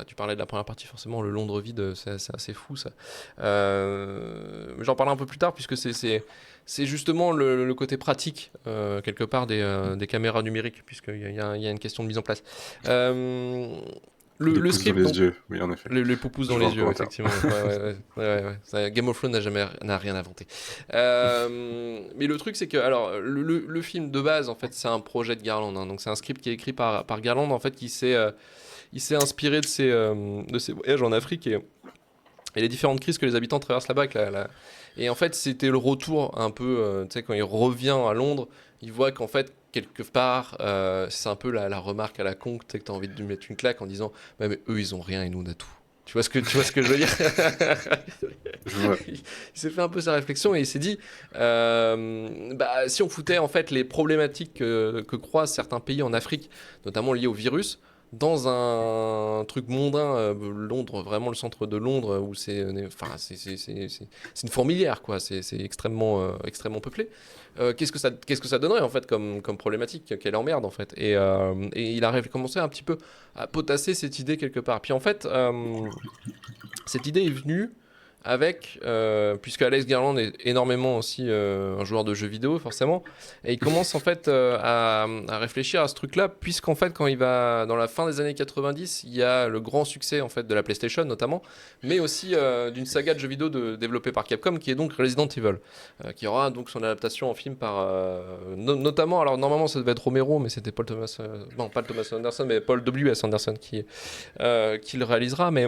A: tu parlais de la première partie, forcément le Londres vide, c'est assez fou ça. J'en parlerai un peu plus tard puisque c'est justement le côté pratique quelque part des caméras numériques, puisqu'il y a une question de mise en place.
B: Des
A: Le
B: pouces dans
A: script,
B: les
A: donc,
B: yeux, oui, en effet.
A: les poupous
B: Je
A: dans
B: vois
A: les
B: le
A: yeux,
B: commentaire.
A: effectivement. Ouais. Game of Thrones n'a rien inventé. Mais le truc, c'est que alors le film de base, en fait, c'est un projet de Garland. Donc c'est un script qui est écrit par Garland, en fait, il s'est inspiré de ses voyages en Afrique et les différentes crises que les habitants traversent là-bas. Et en fait, c'était le retour un peu, tu sais, quand il revient à Londres, il voit qu'en fait, quelque part, c'est un peu la remarque à la con, tu sais, que tu as envie de lui mettre une claque en disant mais eux, ils ont rien et nous, on a tout. Tu vois ce que je veux dire?
B: Je vois.
A: Il s'est fait un peu sa réflexion et il s'est dit si on foutait en fait les problématiques que croisent certains pays en Afrique, notamment liées au virus, dans un truc mondain, Londres, vraiment le centre de Londres, où c'est une fourmilière, quoi. C'est extrêmement peuplé. Qu'est-ce que ça donnerait en fait comme problématique? Quelle emmerde en fait. Et il a commencé un petit peu à potasser cette idée quelque part. Puis en fait, cette idée est venue avec, puisque Alex Garland est énormément aussi un joueur de jeux vidéo forcément, et il commence en fait à réfléchir à ce truc-là, puisqu'en fait quand il va dans la fin des années 90, il y a le grand succès en fait de la PlayStation notamment, mais aussi d'une saga de jeux vidéo développée par Capcom qui est donc Resident Evil, qui aura donc son adaptation en film par notamment, alors normalement ça devait être Romero, mais c'était Paul Thomas, non pas Thomas Anderson, mais Paul W.S. Anderson qui le réalisera, mais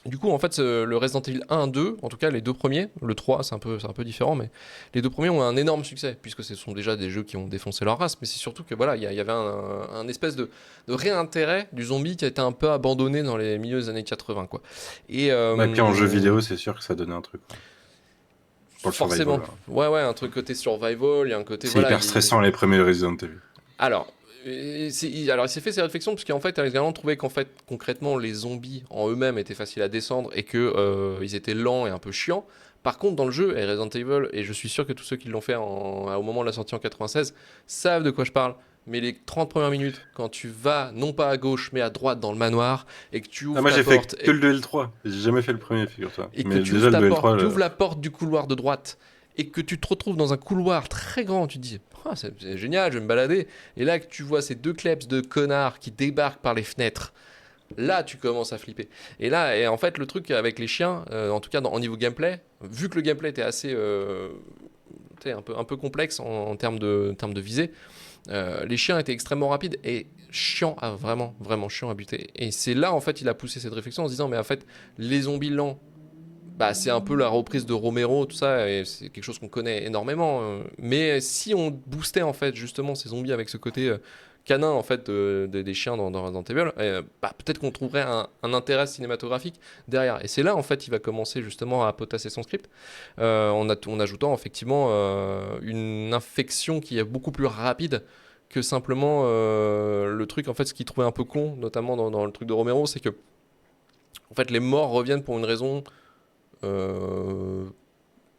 A: du coup, en fait, le Resident Evil 1, 2, en tout cas les deux premiers, le 3 c'est un peu différent, mais les deux premiers ont un énorme succès, puisque ce sont déjà des jeux qui ont défoncé leur race, mais c'est surtout que voilà, il y avait un espèce de réintérêt du zombie qui a été un peu abandonné dans les milieux des années 80, quoi. Et
B: Et puis en jeu vidéo, c'est sûr que ça donnait un truc, quoi. Pour le
A: forcément,
B: survival.
A: ouais, un truc côté survival, il y a un côté,
B: C'est
A: voilà,
B: hyper stressant les premiers Resident Evil.
A: Alors, il s'est fait ses réflexions parce qu'en fait, Alex Garland trouvait qu'en fait, concrètement, les zombies en eux-mêmes étaient faciles à descendre et que ils étaient lents et un peu chiants. Par contre, dans le jeu, et Resident Evil, et je suis sûr que tous ceux qui l'ont fait au moment de la sortie en 96 savent de quoi je parle. Mais les 30 premières minutes, quand tu vas non pas à gauche mais à droite dans le manoir et que tu ouvres
B: Moi
A: ta
B: j'ai
A: porte
B: fait que le L3, j'ai jamais fait le premier, figure-toi.
A: et que
B: Mais
A: tu
B: déjà
A: ouvres ta
B: le
A: porte,
B: L3,
A: tu ouvres la porte du couloir de droite et que tu te retrouves dans un couloir très grand, tu te dis c'est génial, je vais me balader. Et là que tu vois ces deux klebs de connards qui débarquent par les fenêtres, là tu commences à flipper. Et en fait le truc avec les chiens, en tout cas au niveau gameplay, vu que le gameplay était assez un peu complexe en termes de visée, les chiens étaient extrêmement rapides et chiants vraiment chiants à buter. Et c'est là en fait il a poussé cette réflexion en se disant mais en fait les zombies lents, c'est un peu la reprise de Romero, tout ça, et c'est quelque chose qu'on connaît énormément. Mais si on boostait en fait justement ces zombies avec ce côté canin en fait des chiens dans Resident Evil, peut-être qu'on trouverait un intérêt cinématographique derrière. Et c'est là en fait il va commencer justement à potasser son script en ajoutant effectivement une infection qui est beaucoup plus rapide que simplement le truc. En fait, ce qu'il trouvait un peu con, notamment dans le truc de Romero, c'est que en fait les morts reviennent pour une raison euh,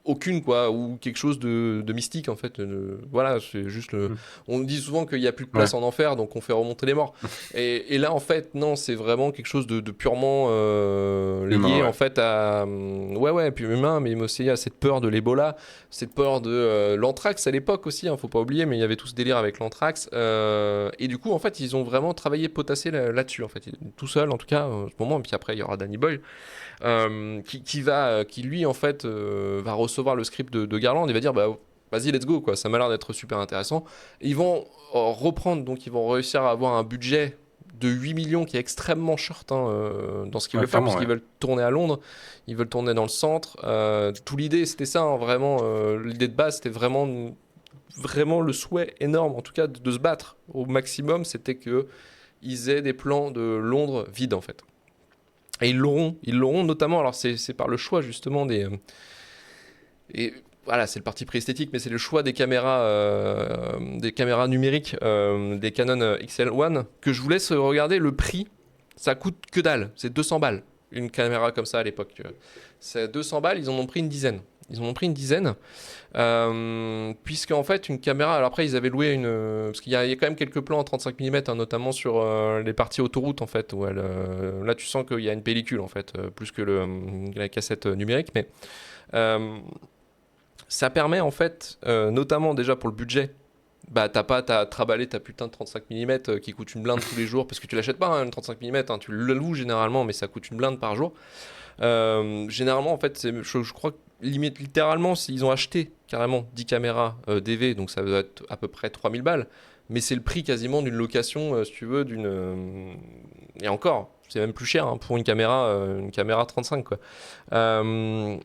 A: aucune, quoi, ou quelque chose de mystique en fait. Voilà, c'est juste on dit souvent qu'il n'y a plus de place
B: Ouais.
A: en enfer, donc on fait remonter les morts. Et là en fait non, c'est vraiment quelque chose de purement
B: Humain,
A: lié
B: ouais.
A: en fait à ouais puis humain, mais aussi à cette peur de l'Ebola, cette peur de l'anthrax à l'époque aussi, hein, faut pas oublier, mais il y avait tout ce délire avec l'anthrax, et du coup en fait ils ont vraiment travaillé potassé là-dessus en fait, tout seul en tout cas en ce moment. Et puis après il y aura Danny Boyle qui lui en fait va recevoir le script de Garland et va dire vas-y let's go, quoi, ça m'a l'air d'être super intéressant. Ils vont reprendre, donc ils vont réussir à avoir un budget de 8 millions qui est extrêmement short dans ce qu'ils
B: Ouais,
A: veulent faire,
B: clairement,
A: puisqu'ils
B: ouais.
A: veulent tourner à Londres, ils veulent tourner dans le centre. Tout l'idée c'était ça, hein, vraiment, l'idée de base c'était vraiment le souhait énorme en tout cas de se battre au maximum, c'était que ils aient des plans de Londres vides en fait. Et ils l'auront notamment, alors c'est par le choix justement et voilà, c'est le parti pris esthétique, mais c'est le choix des caméras numériques, des Canon XL1, que je vous laisse regarder le prix. Ça coûte que dalle, c'est 200 balles, une caméra comme ça à l'époque. C'est 200 balles, ils en ont pris une dizaine. Puisque en fait une caméra, alors après ils avaient loué parce qu'il y a quand même quelques plans en 35 mm, hein, notamment sur les parties autoroute en fait, où là tu sens qu'il y a une pellicule en fait, plus que la cassette numérique, mais ça permet en fait, notamment déjà pour le budget, bah t'as pas à traballer ta putain de 35 mm qui coûte une blinde tous les jours, parce que tu l'achètes pas hein, une 35 mm, hein, tu le loues généralement, mais ça coûte une blinde par jour. Généralement en fait, je crois que littéralement ils ont acheté carrément 10 caméras DV, donc ça doit être à peu près 3000 balles, mais c'est le prix quasiment d'une location, si tu veux, et encore, c'est même plus cher hein, pour une caméra 35 quoi.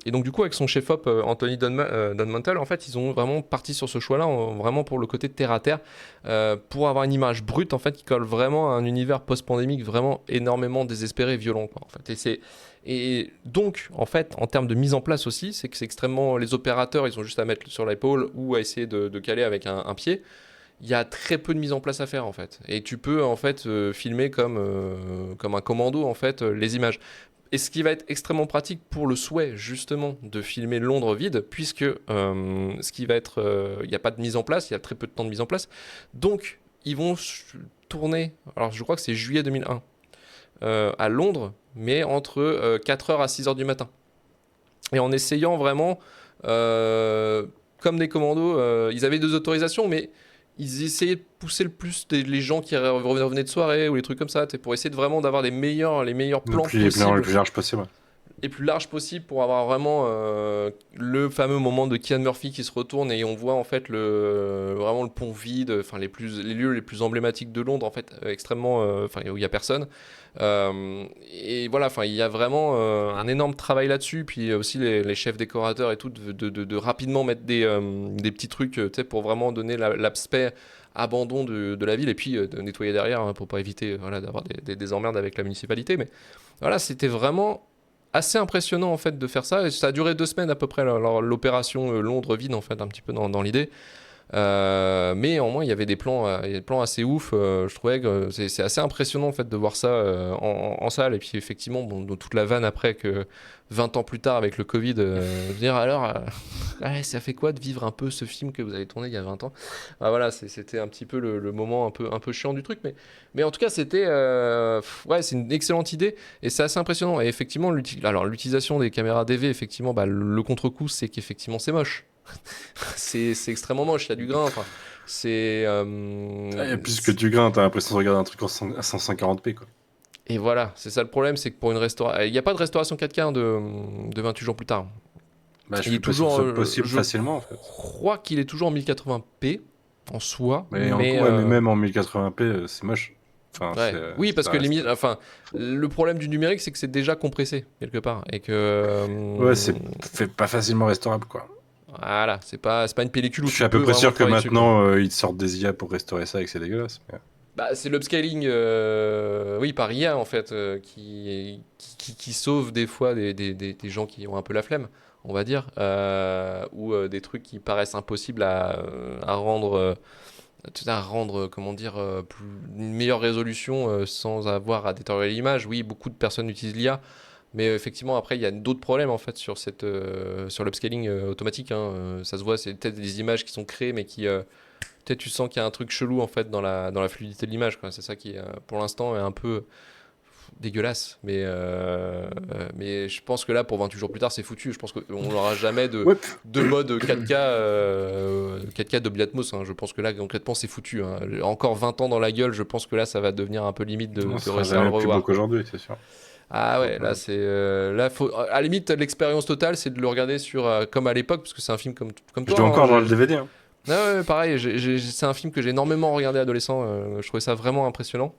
A: Et donc du coup avec son chef op Anthony Dunmantle, en fait ils ont vraiment parti sur ce choix là vraiment pour le côté terre à terre, pour avoir une image brute en fait qui colle vraiment à un univers post-pandémique vraiment énormément désespéré, violent quoi, en fait. Et donc en fait en termes de mise en place aussi, c'est que c'est extrêmement, les opérateurs ils ont juste à mettre sur l'épaule ou à essayer de caler avec un pied. Il y a très peu de mise en place à faire en fait, et tu peux en fait filmer comme un commando en fait les images. Et ce qui va être extrêmement pratique pour le souhait justement de filmer Londres vide, puisque ce qui va être, il n'y a pas de mise en place, il y a très peu de temps de mise en place. Donc ils vont tourner, alors je crois que c'est juillet 2001, à Londres, mais entre 4h à 6h du matin. Et en essayant vraiment, comme des commandos, ils avaient 2 autorisations, mais ils essayaient de pousser le plus les gens qui revenaient de soirée ou les trucs comme ça, pour essayer de vraiment d'avoir les meilleurs plans
B: Le
A: possibles
B: plus large possible. Ouais.
A: et plus large possible pour avoir vraiment le fameux moment de Cillian Murphy qui se retourne et on voit en fait vraiment le pont vide, enfin les lieux les plus emblématiques de Londres en fait, extrêmement, enfin où il y a personne. Et voilà, enfin il y a vraiment un énorme travail là-dessus, puis aussi les chefs décorateurs et tout de rapidement mettre des petits trucs, tu sais, pour vraiment donner l'aspect abandon de la ville, et puis de nettoyer derrière hein, pour pas éviter voilà, d'avoir des emmerdes avec la municipalité. Mais voilà, c'était vraiment assez impressionnant en fait de faire ça, et ça a duré 2 semaines à peu près l'opération Londres vide en fait, un petit peu dans l'idée. Mais au moins il y avait des plans assez ouf, je trouvais que c'est assez impressionnant en fait de voir ça en salle. Et puis effectivement bon, toute la vanne après que 20 ans plus tard avec le Covid, dire alors ouais, ça fait quoi de vivre un peu ce film que vous avez tourné il y a 20 ans. Ah, voilà, c'était un petit peu le moment un peu chiant du truc, mais en tout cas c'était ouais, c'est une excellente idée et c'est assez impressionnant. Et effectivement alors l'utilisation des caméras DV, effectivement bah, le contre-coup c'est qu'effectivement c'est moche. C'est extrêmement moche, il y a du grain. Enfin, c'est.
B: Et puisque tu grains, t'as l'impression de regarder un truc à 140p, quoi.
A: Et voilà, c'est ça le problème, c'est que pour une restauration. Il n'y a pas de restauration 4K hein, de 28 jours plus tard.
B: Bah, je
A: Il est
B: suis pas sûr que
A: toujours.
B: ce soit possible facilement, en fait.
A: Je crois qu'il est toujours en 1080p en soi.
B: Mais,
A: Mais,
B: ouais, mais même en 1080p, c'est moche. Enfin,
A: ouais. Oui, parce
B: ça
A: que
B: reste...
A: limite. Enfin, le problème du numérique, c'est que c'est déjà compressé, quelque part. Et que.
B: Ouais, c'est pas facilement restaurable, quoi.
A: Voilà, c'est pas une pellicule où
B: Je
A: tu
B: suis à peu
A: peux
B: près
A: vraiment
B: sûr que
A: travailler dessus, quoi.
B: maintenant, ils te sortent des IA pour restaurer ça et que c'est dégueulasse. Mais...
A: Bah, c'est l'upscaling oui, par IA en fait, qui sauve des fois des gens qui ont un peu la flemme, on va dire, ou des trucs qui paraissent impossibles à rendre, comment dire, une meilleure résolution sans avoir à détériorer l'image. Oui, beaucoup de personnes utilisent l'IA, mais effectivement après il y a d'autres problèmes en fait sur l'upscaling automatique, hein. Ça se voit, c'est peut-être des images qui sont créées mais qui peut-être tu sens qu'il y a un truc chelou en fait dans la fluidité de l'image, quoi. C'est ça qui pour l'instant est un peu dégueulasse, mais je pense que là pour 28 jours plus tard c'est foutu. Je pense qu'on n'aura jamais
B: Ouais.
A: de mode 4K 4K Dolby Atmos, hein. Je pense que là concrètement c'est foutu, hein. Encore 20 ans dans la gueule, je pense que là ça va devenir un peu limite de
B: Non, ça sera
A: réussir à le
B: jamais plus beau
A: revoir, quoi.
B: qu'aujourd'hui, c'est sûr.
A: Ah ouais, là
B: Ouais.
A: c'est là faut à la limite l'expérience totale c'est de le regarder sur comme à l'époque, parce que c'est un film comme
B: Je
A: toi,
B: dois
A: hein.
B: encore avoir le DVD, hein.
A: Ah ouais, pareil, c'est un film que j'ai énormément regardé adolescent, je trouvais ça vraiment impressionnant.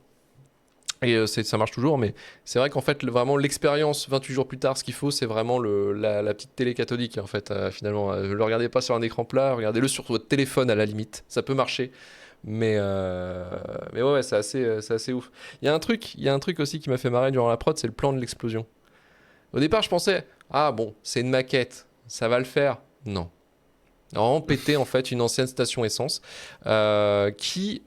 A: Et ça marche toujours, mais c'est vrai qu'en fait, vraiment, l'expérience 28 jours plus tard, ce qu'il faut, c'est vraiment la petite télé cathodique, en fait, finalement. Ne le regardez pas sur un écran plat, regardez-le sur votre téléphone à la limite, ça peut marcher. Mais ouais, c'est assez ouf. Il y a un truc aussi qui m'a fait marrer durant la prod, c'est le plan de l'explosion. Au départ, je pensais, ah bon, c'est une maquette, ça va le faire. Non. Vraiment pété en fait une ancienne station essence ils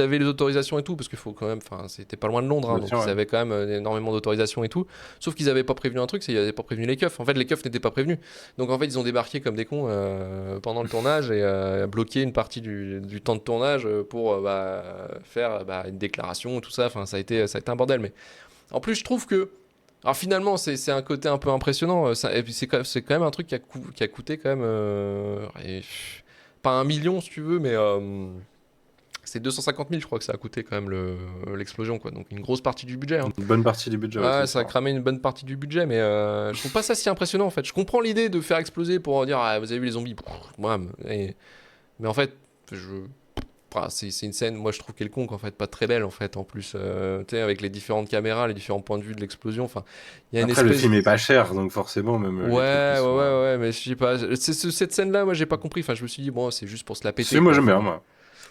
A: avaient les autorisations et tout parce qu'il faut quand même, enfin c'était pas loin de Londres, hein,
B: Bien
A: donc
B: sûr,
A: ils
B: ouais.
A: avaient quand même énormément d'autorisations et tout, sauf qu'ils avaient pas prévenu un truc, c'est qu'ils avaient pas prévenu les keufs. En fait les keufs n'étaient pas prévenus, donc en fait ils ont débarqué comme des cons pendant le tournage et bloqué une partie du temps de tournage pour faire une déclaration et tout ça. Enfin ça a été un bordel, mais en plus je trouve que alors finalement, c'est un côté un peu impressionnant. Et puis c'est quand même un truc qui a coûté quand même... pas 1 million si tu veux, mais c'est 250 000 je crois que ça a coûté quand même l'explosion, quoi. Donc une grosse partie du budget, hein.
B: Une bonne partie du budget, ouais,
A: Ouais,
B: c'est
A: ça a
B: sûr.
A: cramé une bonne partie du budget, mais je trouve pas ça si impressionnant en fait. Je comprends l'idée de faire exploser pour dire, ah, vous avez vu les zombies, mais en fait, je... enfin, c'est une scène, moi je trouve quelconque en fait, pas très belle en fait, en plus, tu sais, avec les différentes caméras, les différents points de vue de l'explosion, enfin, il y a une
B: Après, le
A: espèce...
B: film est pas cher, donc forcément, même les trucs qui sont.
A: Mais je sais pas, cette scène-là, moi j'ai pas compris, enfin je me suis dit, bon, c'est juste pour se la péter
B: Si, moi
A: quoi,
B: j'aime bien,
A: enfin...
B: moi.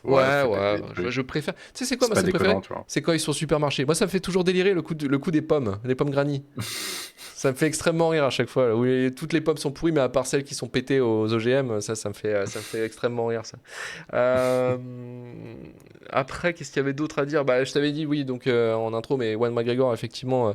B: Ouais,
A: Ouais,
B: c'est pas,
A: ouais, je préfère... Tu sais c'est quoi
B: c'est
A: ma
B: pas
A: scène préférée?
B: déconnant, tu vois.
A: C'est quand ils sont au supermarché. Moi ça me fait toujours délirer le coup des pommes, les pommes granny. Ça me fait extrêmement rire à chaque fois, là, où toutes les pommes sont pourries, mais à part celles qui sont pétées aux OGM, ça me fait extrêmement rire, ça. Euh, Après, qu'est-ce qu'il y avait d'autre à dire? Bah, je t'avais dit, oui, donc en intro, mais Ewan McGregor, effectivement,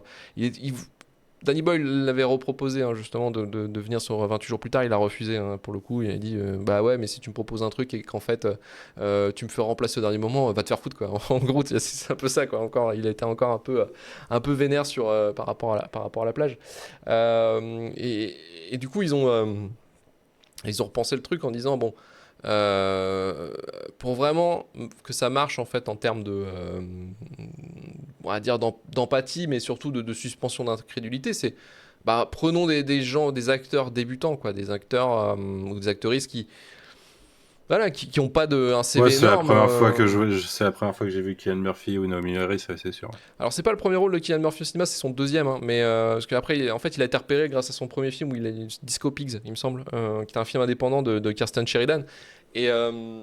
A: Danny Boyle l'avait reproposé, hein, justement, de venir sur 28 jours plus tard. Il a refusé, hein, pour le coup. Il a dit, bah ouais, mais si tu me proposes un truc et qu'en fait, tu me fais remplacer au dernier moment, va te faire foutre, quoi. En gros, c'est un peu ça, quoi. Encore, il a été encore un peu vénère par rapport à la plage. Et du coup, ils ont repensé le truc en disant, bon, euh, pour vraiment que ça marche en fait en termes de, on va dire d'empathie, mais surtout de suspension d'incrédulité, c'est prenons des gens, des acteurs débutants, quoi, des acteurs ou des actrices voilà, qui ont pas un
B: Ouais,
A: CV énorme.
B: c'est la première fois que j'ai vu Cillian Murphy ou Naomi Harris, ça, c'est sûr.
A: Alors c'est pas le premier rôle de Cillian Murphy au cinéma, c'est son deuxième, hein, mais parce qu'après, en fait, il a été repéré grâce à son premier film où il a Disco Pigs, il me semble, qui est un film indépendant de Kirsten Sheridan. Et, euh,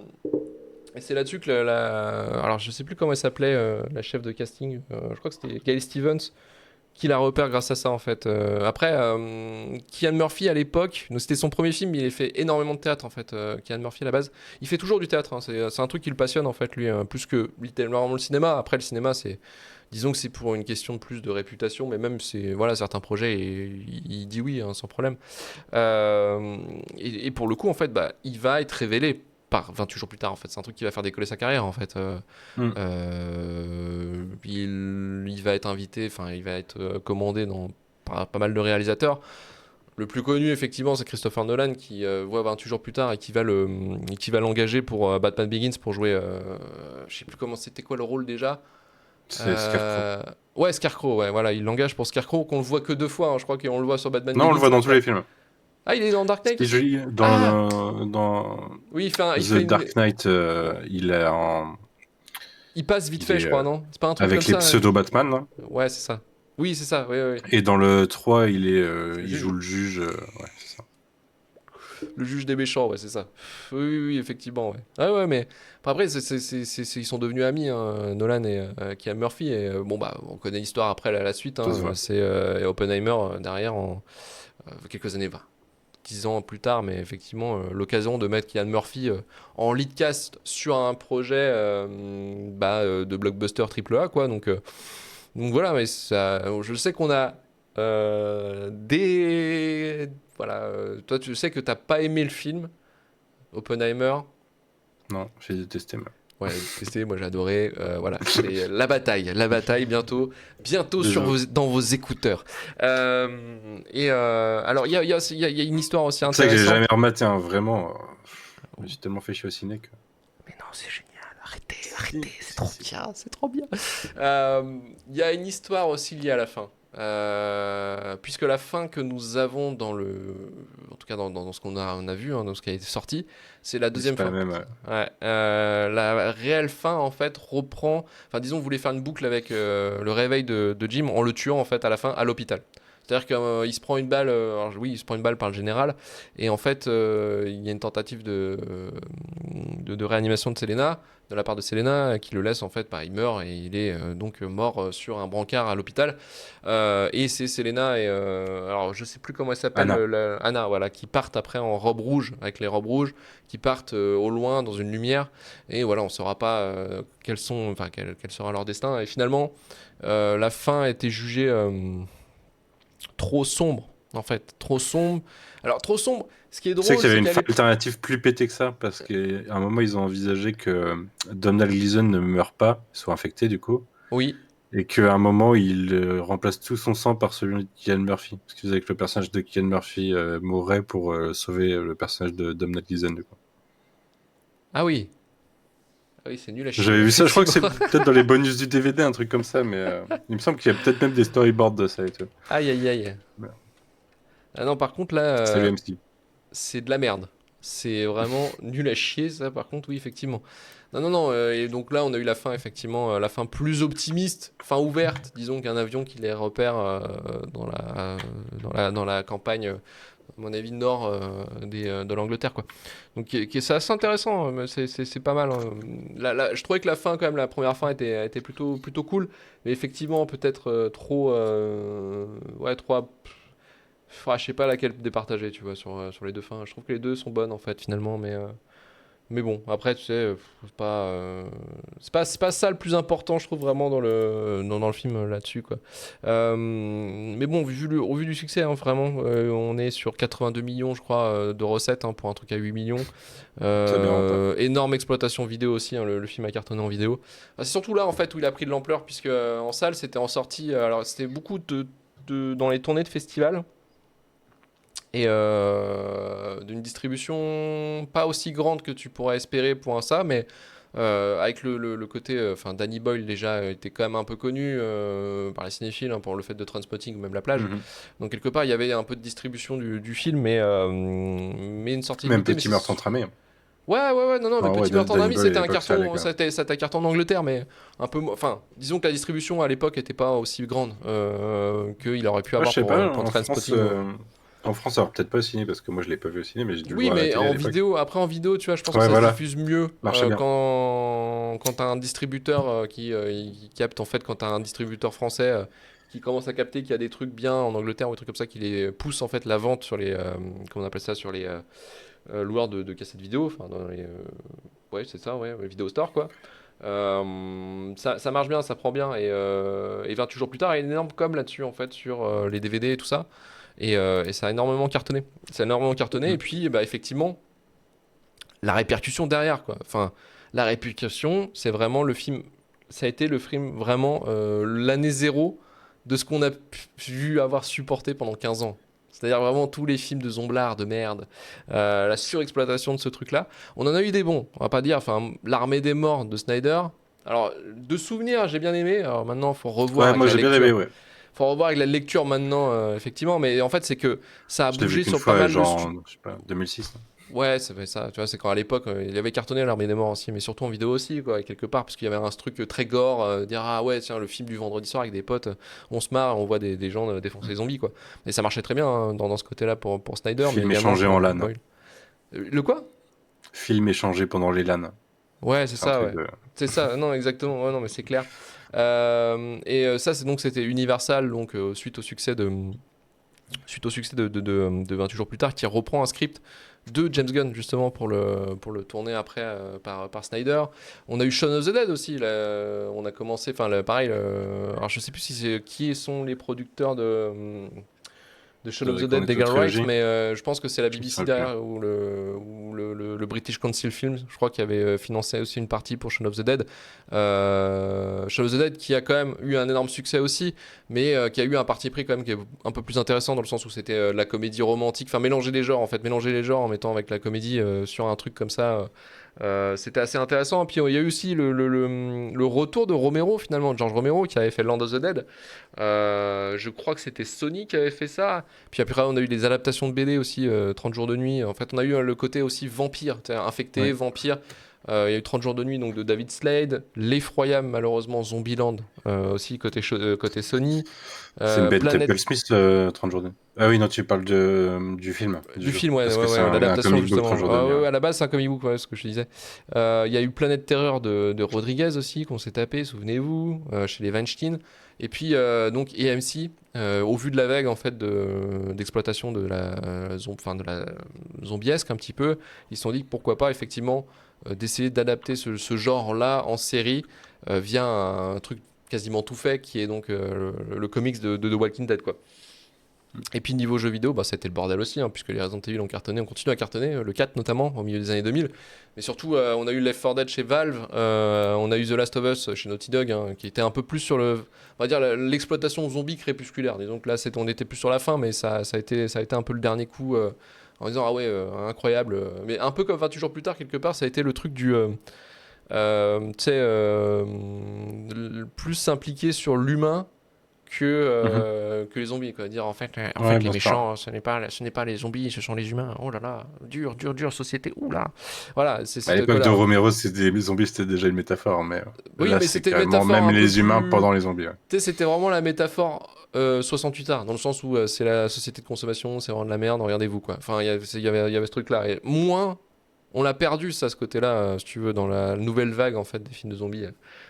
A: Et c'est là-dessus que alors je sais plus comment elle s'appelait, la chef de casting, je crois que c'était Gail Stevens, qui la repère grâce à ça en fait. Après, Cillian Murphy à l'époque, donc c'était son premier film, il a fait énormément de théâtre en fait. Cillian Murphy à la base, il fait toujours du théâtre, hein, c'est un truc qui le passionne en fait lui, plus que littéralement le cinéma. Après le cinéma c'est, disons que c'est pour une question de plus de réputation, mais même c'est, voilà, certains projets, il dit oui, hein, sans problème. Et pour le coup, en fait, il va être révélé par 28 jours plus tard. En fait, c'est un truc qui va faire décoller sa carrière. En fait,
B: Hmm.
A: il va être invité, enfin, il va être commandé par pas mal de réalisateurs. Le plus connu, effectivement, c'est Christopher Nolan qui voit 28 jours plus tard et qui va l'engager pour Batman Begins pour jouer. Je sais plus comment c'était quoi le rôle déjà.
B: C'est Scarecrow.
A: Euh, ouais, Scarecrow, ouais, voilà, il l'engage pour Scarecrow, qu'on le voit que 2 fois, hein, je crois qu'on le voit sur Batman
B: Non, on le
A: Begins
B: voit
A: et
B: dans tous
A: après.
B: les films.
A: Ah, il est dans Dark Knight
B: C'est
A: aussi?
B: joli.
A: Ah,
B: Dans
A: oui, il
B: The
A: fait une.
B: Dark Knight,
A: Il passe vite
B: il
A: fait,
B: est
A: je crois, non? C'est pas un truc comme
B: avec les
A: ça, hein?
B: pseudo-Batman, là.
A: Ouais, c'est ça. Oui, c'est ça, oui, oui, oui.
B: Et dans le 3,
A: Le
B: il joue
A: juge.
B: le juge. Ouais, c'est ça.
A: Le juge des méchants, ouais, c'est ça. Oui, oui, oui, effectivement, ouais. Ah ouais, mais après, ils sont devenus amis, hein, Nolan et Cillian Murphy. Et bon, on connaît l'histoire après la suite,
B: Ça
A: hein,
B: se voit.
A: c'est Oppenheimer derrière, quelques années, 10 ans plus tard, mais effectivement, l'occasion de mettre Cillian Murphy en lead cast sur un projet de blockbuster triple A, quoi. Donc voilà, mais ça, je sais qu'on a des. Voilà, toi, tu sais que t'as pas aimé le film, Oppenheimer.
B: Non, j'ai détesté, moi.
A: Ouais, détesté, moi j'ai adoré. Voilà, c'est la bataille bientôt
B: Désolé.
A: dans vos écouteurs. Alors, il y a une histoire aussi
B: C'est ça que j'ai jamais
A: intéressante.
B: rematé, hein, vraiment. Je me suis tellement fait chier au ciné que.
A: Mais non, c'est génial,
B: Si,
A: c'est
B: si,
A: trop
B: si.
A: bien, c'est trop bien. Il y a une histoire aussi liée à la fin. Puisque la fin que nous avons en tout cas dans ce on a vu, hein, dans ce qui a été sorti, c'est la
B: Mais c'est
A: deuxième
B: pas la
A: fin.
B: même.
A: Ouais, la réelle fin en fait reprend, enfin disons, vous voulez faire une boucle avec le réveil de Jim en le tuant en fait à la fin à l'hôpital. C'est-à-dire qu'il se prend une balle, alors oui, il se prend une balle par le général, et en fait, il y a une tentative de réanimation de Selena, de la part de Selena, qui le laisse en fait, il meurt et il est donc mort sur un brancard à l'hôpital. Et c'est Selena et alors je sais plus comment elle s'appelle,
B: Anna.
A: Anna, voilà, qui partent après en robe rouge avec les robes rouges, qui partent au loin dans une lumière, et voilà, on saura pas quel sera leur destin. Et finalement, la fin a été jugée trop sombre, en fait, trop sombre. Alors trop sombre. Ce qui est
B: Tu sais
A: drôle,
B: qu'il y avait
A: c'est
B: une
A: qu'elle
B: fin
A: est.
B: alternative plus pétée que ça, parce qu'à un moment, ils ont envisagé que Donald Gleason ne meure pas, soit infecté du coup,
A: Oui.
B: et qu'à un moment, il remplace tout son sang par celui de Cillian Murphy. Parce qu'ils faisaient que le personnage de Cillian Murphy mourrait pour sauver le personnage de Donald Gleason, du coup.
A: Ah oui. Ah oui, c'est nul à chier,
B: J'avais vu ça, je crois que
A: effectivement.
B: c'est peut-être dans les bonus du DVD, un truc comme ça, mais il me semble qu'il y a peut-être même des storyboards de ça et tout.
A: Aïe, aïe, aïe.
B: Voilà.
A: Ah non, par contre, là,
B: Salut MC.
A: c'est de la merde. C'est vraiment nul à chier, ça, par contre, oui, effectivement. Non, non, non. Et donc là, on a eu la fin, effectivement, la fin plus optimiste, fin ouverte, disons, qu'un avion qui les repère dans la campagne, à mon avis, nord de l'Angleterre, quoi. Donc, c'est assez intéressant, mais c'est pas mal, hein. Je trouvais que la fin, quand même, la première fin était plutôt cool, mais effectivement, peut-être trop. Ouais, trop. Je sais pas laquelle départager, tu vois, sur les deux fins. Je trouve que les deux sont bonnes, en fait, finalement, mais bon, après, tu sais, c'est pas ça le plus important, je trouve, vraiment, dans le film là-dessus, quoi. Mais bon, au vu du succès, hein, vraiment, on est sur 82 millions, je crois, de recettes, hein, pour un truc à 8 millions.
B: C'est bien rentable.
A: Énorme exploitation vidéo aussi, hein, le film a cartonné en vidéo. C'est surtout là, en fait, où il a pris de l'ampleur, puisque en salle, c'était en sortie. Alors, c'était beaucoup dans les tournées de festivals et d'une distribution pas aussi grande que tu pourrais espérer pour un ça, mais avec le côté, enfin Danny Boyle déjà était quand même un peu connu par les cinéphiles, hein, pour le fait de Trainspotting ou même La Plage.
B: Mhm.
A: Donc quelque part il y avait un peu de distribution du film, mais une sortie
B: Même
A: limitée. Mais
B: Petit meurtre entramé.
A: ouais, non, non, mais
B: Enfin, ouais,
A: Petit Meurtre en
B: Danny
A: Ami,
B: Boyle à
A: c'était un
B: l'époque, ça allait
A: carton,
B: quand même.
A: c'était un carton en Angleterre, mais un peu, enfin, disons que la distribution à l'époque était pas aussi grande qu'il aurait pu
B: Moi, je
A: avoir
B: sais pas,
A: pour
B: en France,
A: Trainspotting.
B: en France, alors peut-être pas au ciné, parce que moi je l'ai pas vu au ciné, mais j'ai dû le
A: Oui,
B: voir à la
A: mais
B: télé à
A: en
B: l'époque.
A: vidéo, après en vidéo, tu vois, je pense que
B: Ouais,
A: ça se
B: voilà,
A: diffuse mieux
B: marchait bien.
A: quand t'as un distributeur qui capte, en fait, quand t'as un distributeur français qui commence à capter qu'il y a des trucs bien en Angleterre ou des trucs comme ça, qui les pousse en fait la vente sur les, comment on appelle ça, sur les loueurs de cassettes vidéo, enfin dans les, ouais, c'est ça, ouais, les vidéo store quoi. Ça marche bien, ça prend bien et 28 jours plus tard, il y a une énorme com là-dessus en fait sur les DVD et tout ça. Et ça a énormément cartonné. Ça a énormément cartonné. Et
B: Mhm.
A: puis, bah, effectivement, la répercussion derrière, quoi. Enfin, la répercussion, c'est vraiment le film. Ça a été le film vraiment l'année zéro de ce qu'on a pu avoir supporté pendant 15 ans. C'est-à-dire vraiment tous les films de zomblard, de merde, la surexploitation de ce truc-là. On en a eu des bons, on va pas dire. Enfin, L'Armée des Morts de Snyder. Alors, de souvenirs, j'ai bien aimé. Alors maintenant, il faut revoir
B: Ouais,
A: avec
B: moi
A: la
B: j'ai bien aimé,
A: lecture.
B: ouais.
A: Faut revoir avec la lecture maintenant, effectivement. Mais en fait, c'est que ça a
B: Je l'ai vu
A: bougé
B: qu'une
A: sur pas
B: fois,
A: mal de
B: genre,
A: studios.
B: je sais pas, 2006. Là.
A: Ouais, ça fait ça. Tu vois, c'est quand à l'époque, il avait cartonné l'Armée des Morts aussi, mais surtout en vidéo aussi, quoi, quelque part, parce qu'il y avait un truc très gore, dire ah ouais, tiens, le film du vendredi soir avec des potes, on se marre, on voit des gens défoncer les zombies, quoi. Et ça marchait très bien, hein, dans ce côté-là pour Snyder, mais
B: Film
A: également
B: échangé en
A: pour
B: LAN.
A: Boyle. Le quoi?
B: Film échangé pendant les LAN.
A: Ouais, c'est
B: C'est un
A: ça,
B: truc
A: ouais.
B: de.
A: C'est ça, non, exactement, ouais, non, mais c'est clair. Ça, c'était Universal, donc suite au succès de 28 jours plus tard, qui reprend un script de James Gunn justement pour le tourner après par Snyder. On a eu Shaun of the Dead aussi. Là, on a commencé, enfin pareil. Alors je sais plus si c'est qui sont les producteurs de Shaun
B: De
A: of the Dead,
B: Cornetto
A: d'Edgar Wright,
B: Trilogy.
A: mais je pense que c'est la
B: Je me
A: BBC
B: souviens plus.
A: derrière ou le British Council Films, je crois, qui avait financé aussi une partie pour Shaun of the Dead. Shaun of the Dead qui a quand même eu un énorme succès aussi, mais qui a eu un parti pris quand même qui est un peu plus intéressant dans le sens où c'était de la comédie romantique, enfin mélanger les genres en fait, mélanger les genres en mettant avec la comédie sur un truc comme ça. C'était assez intéressant. Et puis il y a eu aussi le retour de Romero finalement, de George Romero qui avait fait Land of the Dead. Je crois que c'était Sony qui avait fait ça. Puis après, on a eu des adaptations de BD aussi, 30 jours de nuit. En fait, on a eu le côté aussi vampire, infecté,
B: Ouais.
A: vampire. Il y a eu 30 jours de nuit donc, de David Slade, l'effroyable malheureusement Zombieland aussi côté Sony,
B: C'est une bête
A: Planète
B: Will Smith, 30 jours de... Ah oui, non, tu parles du film, du
A: du
B: jeu.
A: film,
B: Parce que c'est un
A: l'adaptation
B: comic book 30
A: justement.
B: jours de nuit.
A: À la base c'est un comic book, ce que je disais. Il y a eu Planète Terreur de Rodriguez aussi qu'on s'est tapé, souvenez-vous, chez les Weinstein. Et puis donc AMC, au vu de la vague en fait d'exploitation de de la zombiesque un petit peu, ils se sont dit que pourquoi pas effectivement d'essayer d'adapter ce genre-là en série via un truc quasiment tout fait qui est donc le comics de The Walking Dead quoi. Et puis niveau jeux vidéo, bah, c'était le bordel aussi, puisque les Resident Evil ont cartonné, on continue à cartonner, le 4 notamment, au milieu des années 2000. Mais surtout, on a eu Left 4 Dead chez Valve, on a eu The Last of Us chez Naughty Dog, qui était un peu plus sur on va dire l'exploitation zombie crépusculaire. Disons que là, on était plus sur la fin, mais ça a été un peu le dernier coup, en disant, ah ouais, incroyable. Mais un peu comme 28 jours plus tard, quelque part, ça a été le truc tu sais, plus s'impliquer sur l'humain
B: Mhm.
A: que les zombies quoi. Dire en
B: Ouais,
A: fait les
B: bien sûr.
A: méchants ce n'est pas les zombies, ce sont les humains. Oh là là, dur société. Ouh là. Voilà, c'est
B: À
A: cette
B: l'époque de
A: école-là.
B: Romero, les zombies, c'était déjà une métaphore, mais
A: Oui,
B: là,
A: mais
B: c'est
A: c'était une
B: carrément
A: métaphore
B: même
A: un peu
B: les humains
A: plus
B: pendant les zombies. Ouais.
A: tu sais, c'était vraiment la métaphore 68 art dans le sens où c'est la société de consommation, c'est vraiment de la merde, regardez-vous quoi. Enfin, il y avait ce truc là et moins on l'a perdu ça ce côté-là si tu veux dans la nouvelle vague en fait des films de zombies.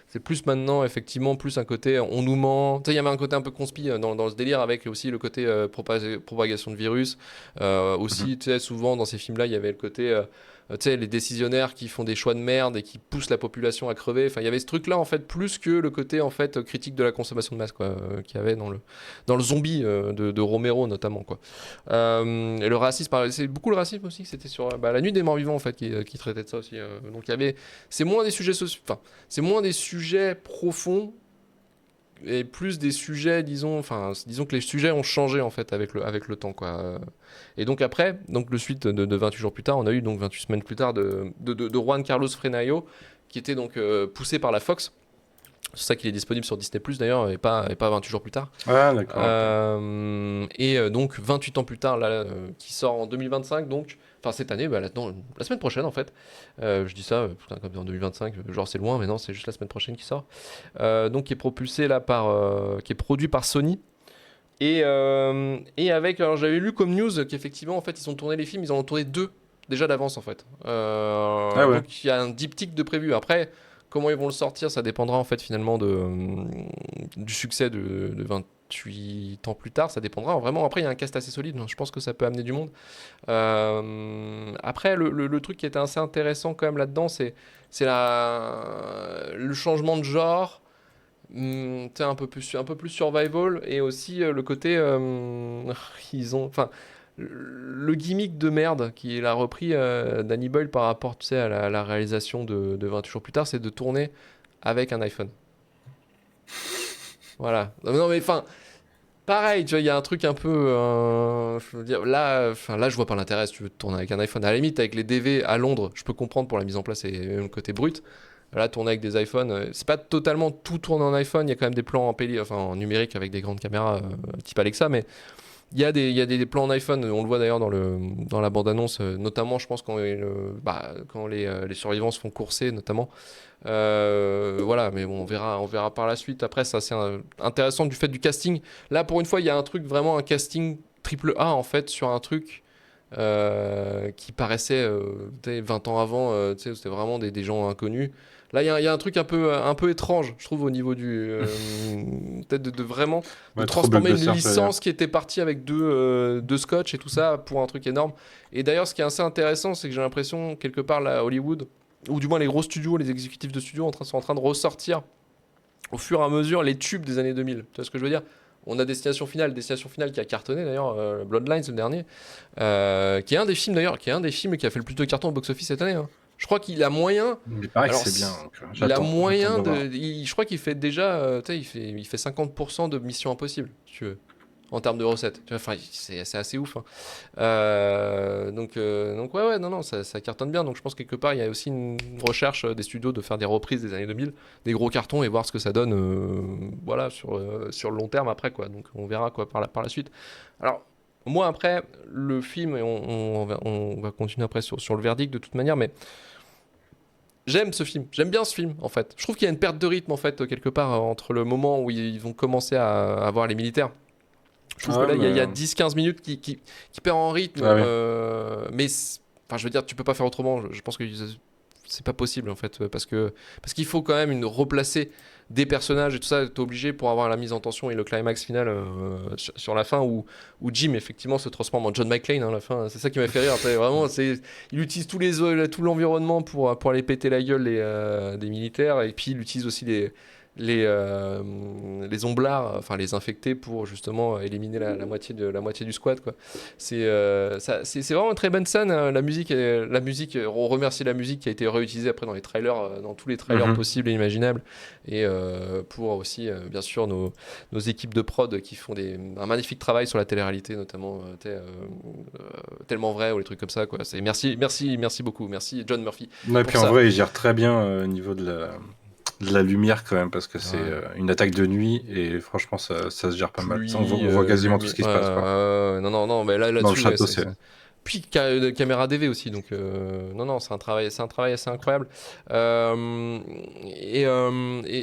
A: C'est plus maintenant effectivement plus un côté on nous ment. Tu sais il y avait un côté un peu conspi dans ce délire avec aussi le côté propagation de virus.
B: Mhm.
A: Aussi tu sais souvent dans ces films-là il y avait le côté tu sais les décisionnaires qui font des choix de merde et qui poussent la population à crever. Enfin il y avait ce truc-là en fait plus que le côté en fait critique de la consommation de masse quoi qu'il y avait dans le zombie de Romero notamment quoi. Et le racisme, c'est beaucoup le racisme aussi, c'était sur la nuit des morts vivants en fait qui traitait de ça aussi. Donc il y avait, c'est moins des sujets sociaux, enfin c'est moins des sujets profonds et plus des sujets, disons que les sujets ont changé en fait avec le temps quoi. Et donc après, donc le suite de 28 jours plus tard, on a eu donc 28 semaines plus tard de Juan Carlos Frenayo qui était donc poussé par la Fox. C'est pour ça qu'il est disponible sur Disney Plus d'ailleurs et pas 28 jours plus tard.
B: Ah, d'accord, ok.
A: Donc 28 ans plus tard, là, qui sort en 2025, donc, enfin cette année, la semaine prochaine en fait. Je dis ça, putain, comme en 2025, genre c'est loin, mais non, c'est juste la semaine prochaine qui sort. Donc qui est propulsé là qui est produit par Sony. Et avec, alors j'avais lu comme news qu'effectivement, en fait, ils ont tourné les films, ils en ont tourné deux déjà d'avance en fait.
B: Ah ouais.
A: Donc il y a un diptyque de prévu. Après, comment ils vont le sortir, ça dépendra en fait finalement du succès de 28 ans plus tard. Ça dépendra vraiment. Après, il y a un cast assez solide. Donc je pense que ça peut amener du monde. Après, le truc qui était assez intéressant quand même là-dedans, c'est le changement de genre. Un peu plus survival et aussi le côté ils ont enfin le gimmick de merde qu'il a repris Danny Boyle par rapport tu sais à la réalisation de 28 jours plus tard, c'est de tourner avec un iPhone. Voilà. Non mais enfin pareil, tu vois, il y a un truc un peu je veux dire là je vois pas l'intérêt si tu veux tourner avec un iPhone. À la limite avec les DV à Londres, je peux comprendre pour la mise en place et le côté brut. Là, tourner avec des iPhones, c'est pas totalement tout tourné en iPhone. Il y a quand même des plans en numérique avec des grandes caméras type Alexa, mais il y a des plans en iPhone. On le voit d'ailleurs dans la bande-annonce, notamment, je pense, quand les survivants se font courser, notamment. Voilà, mais bon, on verra par la suite. Après, c'est assez intéressant du fait du casting. Là, pour une fois, il y a un truc, vraiment un casting triple A, en fait, sur un truc qui paraissait 20 ans avant, c'était vraiment des gens inconnus. Là, il y a un truc un peu étrange, je trouve, au niveau peut-être de vraiment de
B: Ouais, trop
A: transformer une
B: blockbuster, tu veux dire.
A: licence qui était partie avec deux scotch et tout ça pour un truc énorme. Et d'ailleurs, ce qui est assez intéressant, c'est que j'ai l'impression, quelque part, là, Hollywood, ou du moins les gros studios, les exécutifs de studios sont en train de ressortir au fur et à mesure les tubes des années 2000. Tu vois ce que je veux dire? On a Destination Finale qui a cartonné d'ailleurs, Bloodlines le dernier, qui est un des films d'ailleurs, qui est un des films qui a fait le plus de cartons au box-office cette année. Hein. Je crois qu'il a moyen.
B: Il paraît que
A: Alors,
B: c'est bien, donc
A: il a
B: j'attends
A: moyen
B: de
A: de.
B: voir.
A: Je crois qu'il fait déjà. Tu sais, il fait 50% de Mission Impossible, si tu veux, en termes de recettes. Tu vois, enfin, c'est assez ouf. Hein. Donc ouais, non, non, ça cartonne bien. Donc je pense quelque part, il y a aussi une recherche des studios de faire des reprises des années 2000, des gros cartons et voir ce que ça donne voilà, sur le long terme après. Quoi. Donc on verra quoi, par la suite. Alors, moi, après, le film, et on va continuer après sur le verdict de toute manière, mais j'aime ce film, j'aime bien ce film en fait. Je trouve qu'il y a une perte de rythme en fait quelque part entre le moment où ils vont commencer à voir les militaires. Je trouve que là il y a 10-15 minutes qui perd en rythme, mais enfin je veux dire tu peux pas faire autrement. Je pense que c'est pas possible en fait parce qu'il faut quand même replacer des personnages et tout ça, t'es obligé pour avoir la mise en tension et le climax final sur la fin où Jim effectivement se transforme en John McClane à la fin. C'est ça qui m'a fait rire. Vraiment, il utilise tout l'environnement pour aller péter la gueule des militaires et puis il utilise aussi les omblards, enfin les infectés pour justement éliminer la moitié du squad quoi. C'est vraiment une très bonne scène. La musique, on remercie la musique qui a été réutilisée après dans les trailers, dans tous les trailers possibles et imaginables, et pour aussi bien sûr nos équipes de prod qui font un magnifique travail sur la télé-réalité notamment, tellement vrai ou les trucs comme ça quoi. Merci beaucoup, merci John Murphy.
B: Ouais, puis en vrai il gère très bien au niveau de la lumière quand même, parce que c'est une attaque de nuit et franchement ça se gère pas mal. On voit quasiment tout ce qui se passe quoi.
A: Non, mais là-dessus,
B: dans le château, c'est...
A: Puis caméra DV aussi, donc non, c'est un travail assez incroyable. Et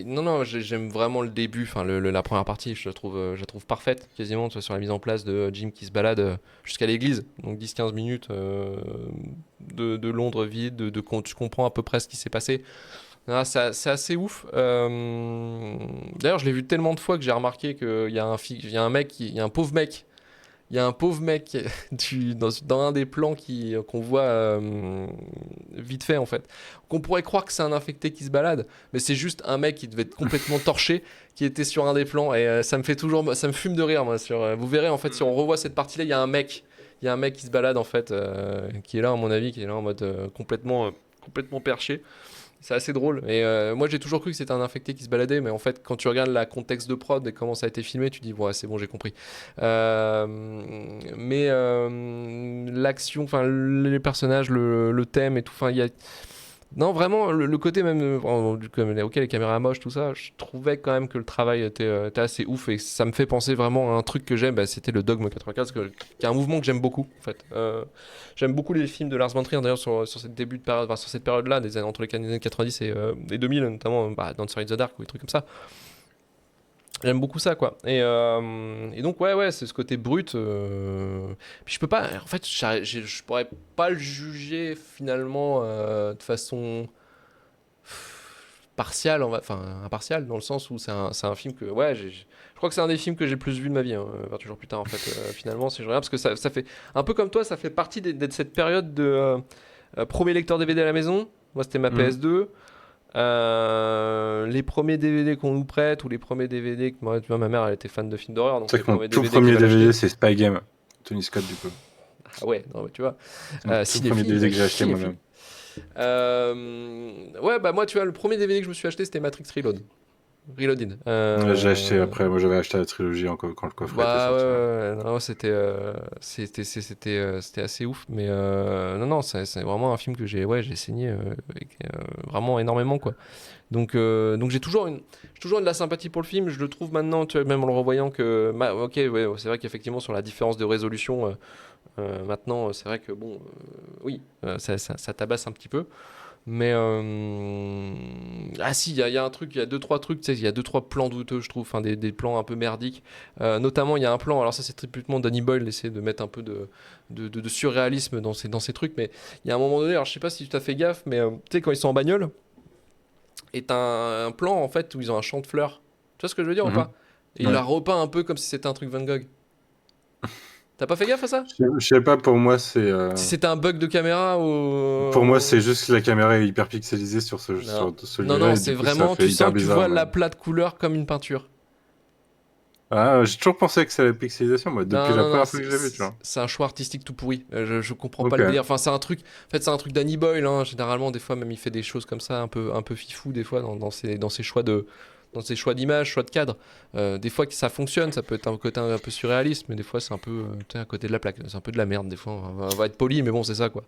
A: non, j'aime vraiment le début, enfin la première partie, je la trouve parfaite, quasiment, sur la mise en place de Jim qui se balade jusqu'à l'église, donc 10-15 minutes de Londres vide, tu comprends à peu près ce qui s'est passé. Ah, c'est assez ouf. D'ailleurs, je l'ai vu tellement de fois que j'ai remarqué qu'il y a il y a un pauvre mec. Il y a un pauvre mec dans un des plans qu'on voit vite fait en fait. Qu'on pourrait croire que c'est un infecté qui se balade, mais c'est juste un mec qui devait être complètement torché, qui était sur un des plans et ça me fume de rire moi. Vous verrez en fait si on revoit cette partie-là, il y a un mec qui se balade en fait, qui est là à mon avis, qui est là en mode complètement perché. C'est assez drôle. Et moi, j'ai toujours cru que c'était un infecté qui se baladait, mais en fait, quand tu regardes la contexte de prod et comment ça a été filmé, tu dis, ouais, c'est bon, j'ai compris. Mais l'action, enfin, les personnages, le thème et tout, enfin, il y a. Non, vraiment, le côté même, ok, les caméras moches, tout ça, je trouvais quand même que le travail était assez ouf et ça me fait penser vraiment à un truc que j'aime, c'était le Dogme 95, qui est un mouvement que j'aime beaucoup, en fait. J'aime beaucoup les films de Lars von Trier, d'ailleurs, sur cette début de période, enfin, sur cette période-là, entre les années 90 et 2000, notamment Dancer in the Dark ou des trucs comme ça. J'aime beaucoup ça quoi et donc ouais c'est ce côté brut puis je peux pas en fait je pourrais pas le juger finalement de façon partiale enfin impartiale dans le sens où c'est un film que ouais je crois que c'est un des films que j'ai le plus vu de ma vie 28 jours plus tard en fait finalement si je regarde parce que ça fait un peu comme toi, ça fait partie de cette période de premier lecteur DVD à la maison. Moi c'était ma PS2. Les premiers DVD qu'on nous prête ou les premiers DVD que moi, tu vois, ma mère elle était fan de films d'horreur, donc
B: c'est que mon tout premier DVD c'est Spy Game, Tony Scott du coup.
A: Ah ouais, non mais tu vois,
B: c'est le premier DVD que j'ai acheté moi-même.
A: Ouais bah moi tu vois le premier DVD que je me suis acheté c'était Matrix Reloaded.
B: J'ai acheté après, moi j'avais acheté la trilogie quand le coffret était sorti.
A: Non, c'était assez ouf, mais non, c'est vraiment un film que j'ai saigné vraiment énormément quoi. Donc j'ai toujours de la sympathie pour le film. Je le trouve maintenant, tu vois, même en le revoyant que, ok, ouais, c'est vrai qu'effectivement sur la différence de résolution, maintenant c'est vrai que bon, oui, ça tabasse un petit peu. Mais ah si, il y a un truc, il y a 2-3 trucs, tu sais, il y a 2-3 plans douteux, je trouve, enfin des plans un peu merdiques. Notamment, il y a un plan, alors ça c'est typiquement Danny Boyle, essayer de mettre un peu de surréalisme dans ces trucs, mais il y a un moment donné, alors je sais pas si tu t'as fait gaffe, mais tu sais, quand ils sont en bagnole, et t'as un plan en fait où ils ont un champ de fleurs. Tu vois ce que je veux dire ou pas? Et il la repeint un peu comme si c'était un truc Van Gogh. T'as pas fait gaffe à ça?
B: Je sais pas, pour moi c'est...
A: Si c'était un bug de caméra ou...
B: Pour moi c'est juste que la caméra est hyper pixelisée sur
A: Non, c'est vraiment, tu sens que tu vois l'aplat de couleur comme une peinture.
B: Ah, j'ai toujours pensé que c'était la pixelisation, moi, depuis la première fois que je l'ai vu, tu vois.
A: C'est un choix artistique tout pourri. Je comprends pas le délire. Enfin, c'est un truc Danny Boyle, hein. Généralement, des fois, même il fait des choses comme ça, un peu fifou, des fois, dans ses choix d'image, choix de cadre. Des fois que ça fonctionne, ça peut être un côté un peu surréaliste, mais des fois c'est un peu à côté de la plaque. C'est un peu de la merde, des fois. On va être poli, mais bon, c'est ça quoi.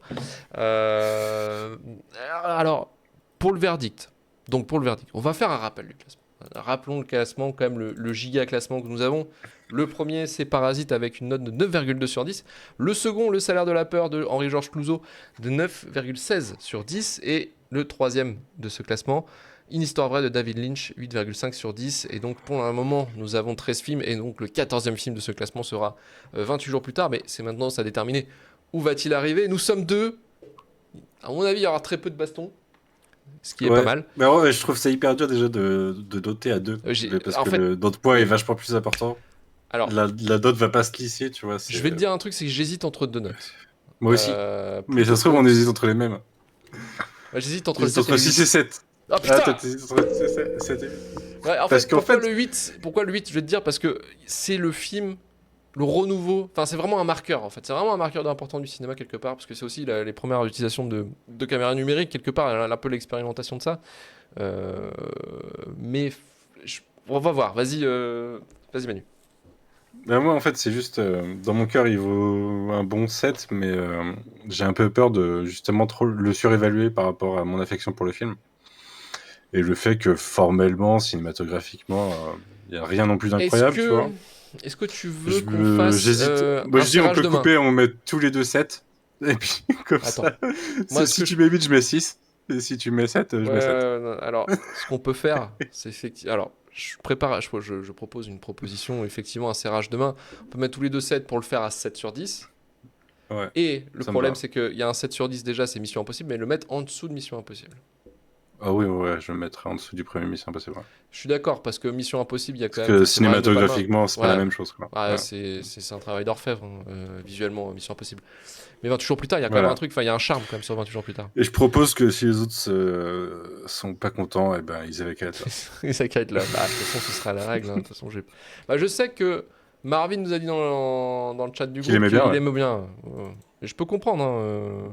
A: Alors, pour le verdict, on va faire un rappel du classement. Rappelons le classement, quand même, le giga classement que nous avons. Le premier, c'est Parasite avec une note de 9,2 sur 10. Le second, Le Salaire de la peur de Henri-Georges Clouzot, de 9,16 sur 10. Et le troisième de ce classement. Une histoire vraie de David Lynch, 8,5 sur 10. Et donc, pour un moment, nous avons 13 films. Et donc, le 14e film de ce classement sera 28 jours plus tard. Mais c'est maintenant à déterminer où va-t-il arriver. Nous sommes deux. À mon avis, il y aura très peu de bastons. Ce qui est pas mal.
B: Mais ouais, je trouve ça hyper dur déjà de doter à deux. Parce que le dot poids est vachement plus important. Alors, la dot va pas se lisser, tu vois.
A: Je vais te dire un truc, c'est que j'hésite entre deux notes.
B: Moi aussi. Mais ça se trouve, on hésite entre les mêmes.
A: J'hésite entre
B: 6 et 7.
A: Ah putain,
B: parce qu'en fait...
A: Pourquoi le 8 Je vais te dire, parce que c'est le film, le renouveau, enfin c'est vraiment un marqueur en fait. C'est vraiment un marqueur important du cinéma quelque part, parce que c'est aussi les premières utilisations de caméras numériques quelque part, un peu l'expérimentation de ça. Mais on va voir, vas-y Manu.
B: Ben moi en fait c'est juste, dans mon cœur il vaut un bon 7, mais j'ai un peu peur de justement trop le surévaluer par rapport à mon affection pour le film. Et le fait que formellement, cinématographiquement, il n'y a rien non plus d'incroyable, tu vois.
A: Est-ce que tu veux qu'on fasse
B: j'hésite. Moi, je dis, on peut couper, on met tous les deux 7. Et puis, comme ça. Moi, si tu mets 8, je mets 6. Et si tu mets 7, je mets 7.
A: Alors, ce qu'on peut faire, c'est effectivement... Alors, je propose une proposition, effectivement, assez rage demain. On peut mettre tous les deux 7 pour le faire à 7 sur 10.
B: Ouais,
A: et le problème, c'est qu'il y a un 7 sur 10 déjà, c'est Mission Impossible, mais le mettre en dessous de Mission Impossible.
B: Ah oui, ouais, je le mettrai en dessous du premier Mission Impossible. Ouais.
A: Je suis d'accord, parce que Mission Impossible, il y a quand même...
B: Parce que cinématographiquement, c'est pas la même chose. Quoi.
A: C'est un travail d'orfèvre, visuellement, Mission Impossible. Mais 28 jours plus tard, il y a quand même un truc, il y a un charme quand même sur 28 jours plus tard.
B: Et je propose que si les autres sont pas contents, eh ben, ils avaient qu'à être là.
A: Ils avaient qu'à être là. De toute façon, ce sera la règle. De toute façon, je sais que Marvin nous a dit dans le chat du groupe qu'il aimait bien. Et je peux comprendre.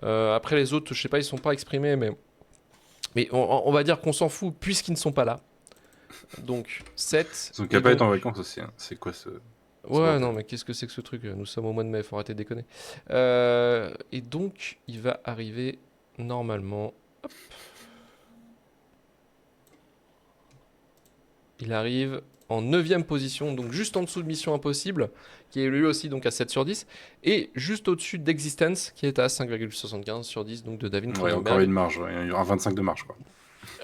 A: Après, les autres, je sais pas, ils sont pas exprimés, mais on va dire qu'on s'en fout puisqu'ils ne sont pas là. Donc, 7.
B: Ils ont qu'à pas être en vacances aussi. Hein. C'est quoi ce...
A: Ouais, non, mais qu'est-ce que c'est que ce truc ? Nous sommes au mois de mai, faut arrêter de déconner. Et donc, il va arriver normalement... Hop. Il arrive en 9ème position, donc juste en dessous de Mission Impossible, qui est lui aussi donc à 7 sur 10, et juste au-dessus d'Existence, qui est à 5,75 sur 10, donc de David Cronenberg.
B: Encore une marge, il y a un 25 de marge, quoi.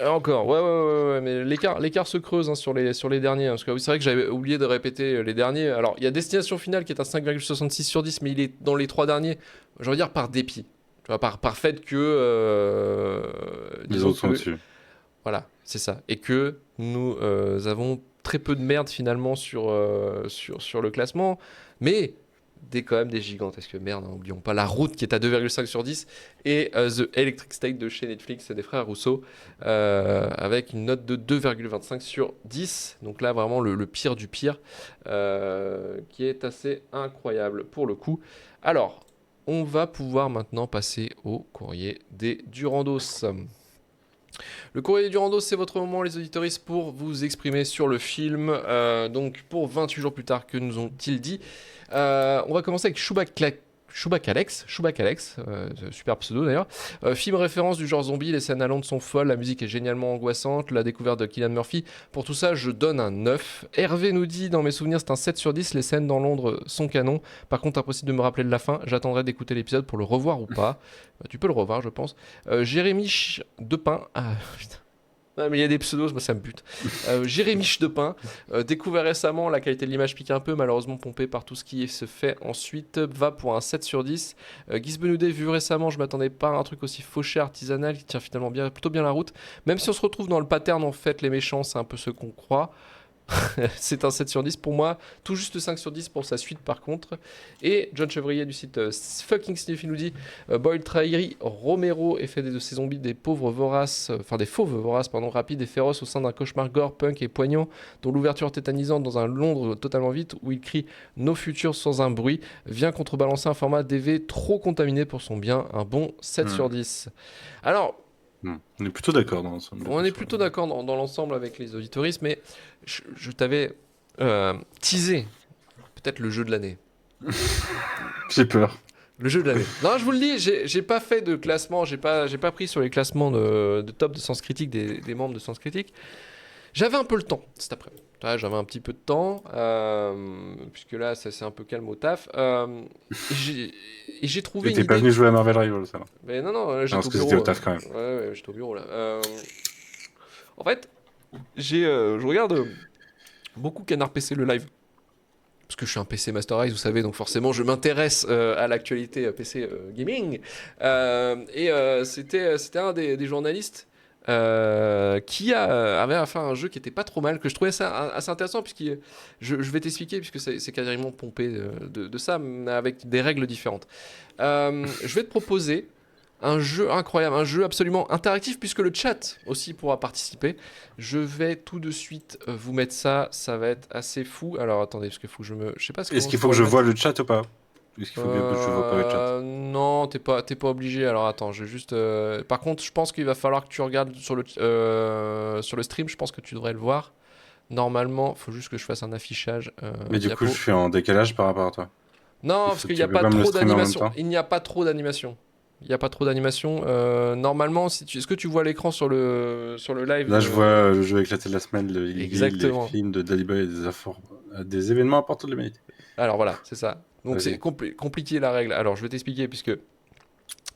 A: Encore, ouais, mais l'écart se creuse sur les derniers, hein, parce que c'est vrai que j'avais oublié de répéter les derniers. Alors, il y a Destination Finale qui est à 5,66 sur 10, mais il est dans les 3 derniers, je veux dire par dépit, tu vois, par fait que...
B: les autres sont dessus.
A: Voilà, c'est ça. Et que nous avons très peu de merde finalement sur le classement, mais quand même des gigantesques merdes, hein. N'oublions pas La Route qui est à 2,5 sur 10 et The Electric State de chez Netflix des frères Rousseau avec une note de 2,25 sur 10. Donc là vraiment le pire du pire qui est assez incroyable pour le coup. Alors, on va pouvoir maintenant passer au courrier des Durandos. Le courrier du Rando, c'est votre moment, les auditoristes, pour vous exprimer sur le film. Donc, pour 28 jours plus tard, que nous ont-ils dit on va commencer avec Chewbacca Alex, super pseudo d'ailleurs. Film référence du genre zombie, les scènes à Londres sont folles, la musique est génialement angoissante, la découverte de Cillian Murphy. Pour tout ça, je donne un 9. Hervé nous dit, dans mes souvenirs, c'est un 7 sur 10, les scènes dans Londres sont canon. Par contre, impossible de me rappeler de la fin, j'attendrai d'écouter l'épisode pour le revoir ou pas. Tu peux le revoir, je pense. Jérémy Depin, ah putain. Ah, mais il y a des pseudos, moi ça me bute. Jérémy Depin, découvert récemment, la qualité de l'image pique un peu, malheureusement pompé par tout ce qui se fait ensuite, va pour un 7 sur 10. Guy Benoudet, vu récemment, je m'attendais pas à un truc aussi fauché, artisanal, qui tient finalement plutôt bien la route. Même si on se retrouve dans le pattern, en fait, les méchants, c'est un peu ce qu'on croit. C'est un 7 sur 10 pour moi, tout juste 5 sur 10 pour sa suite par contre. Et John Chevrier du site Fucking Sniffy nous dit Boyle trahit Romero et fait de ces zombies des pauvres voraces, des fauves voraces, rapides et féroces au sein d'un cauchemar gore, punk et poignant, dont l'ouverture tétanisante dans un Londres totalement vide où il crie nos futurs sans un bruit vient contrebalancer un format DV trop contaminé pour son bien, un bon 7 sur 10. Alors,
B: on est plutôt d'accord dans l'ensemble.
A: On est plutôt d'accord dans l'ensemble avec les auditoristes, mais je t'avais teasé peut-être le jeu de l'année.
B: J'ai peur.
A: Le jeu de l'année. Non, je vous le dis, j'ai pas fait de classement, j'ai pas pris sur les classements de top de Sens Critique des membres de Sens Critique. J'avais un peu le temps cet après-midi. J'avais un petit peu de temps, puisque là, ça c'est un peu calme au taf. Et j'ai trouvé
B: Et
A: une
B: t'es pas
A: idée.
B: venu jouer à Marvel Rivals, ça.
A: Mais non,
B: Non,
A: j'étais
B: parce
A: au
B: que
A: bureau.
B: c'était au taf quand même.
A: Ouais, j'étais au bureau là. En fait, je regarde beaucoup Canard PC le live. Parce que je suis un PC Master Race, vous savez, donc forcément je m'intéresse à l'actualité PC gaming. C'était un des journalistes qui avait fait un jeu qui était pas trop mal, que je trouvais assez intéressant, je vais t'expliquer, puisque c'est quasiment pompé de ça, mais avec des règles différentes. Je vais te proposer un jeu incroyable, un jeu absolument interactif, puisque le chat aussi pourra participer. Je vais tout de suite vous mettre ça, ça va être assez fou. Alors attendez, parce qu'il faut que je sais pas
B: Est-ce
A: comment
B: qu'il
A: je
B: faut que
A: pourrais
B: je
A: le
B: vois
A: mettre.
B: le chat ou pas? Est-ce qu'il faut bien que je vois pas le chat?
A: Non, t'es pas obligé. Alors attends, je vais juste. Par contre, je pense qu'il va falloir que tu regardes sur le stream. Je pense que tu devrais le voir. Normalement, faut juste que je fasse un affichage
B: Mais du coup, je
A: diapo.
B: suis en décalage par rapport à toi.
A: Non,
B: Il
A: parce
B: faut,
A: qu'il n'y a
B: tu peux
A: pas
B: pas me le
A: trop
B: streamer en même
A: d'animation.
B: temps?
A: Il n'y a pas trop d'animation. Il n'y a pas trop d'animation. Normalement, est-ce que tu vois l'écran sur le live
B: Là, je vois le jeu éclaté de la semaine, le Iggy, les
A: Exactement.
B: films de Daddy Boy et des événements importants de l'humanité.
A: Alors voilà, c'est ça. Donc c'est
B: Vas-y.
A: compliqué la règle. Alors je vais t'expliquer puisque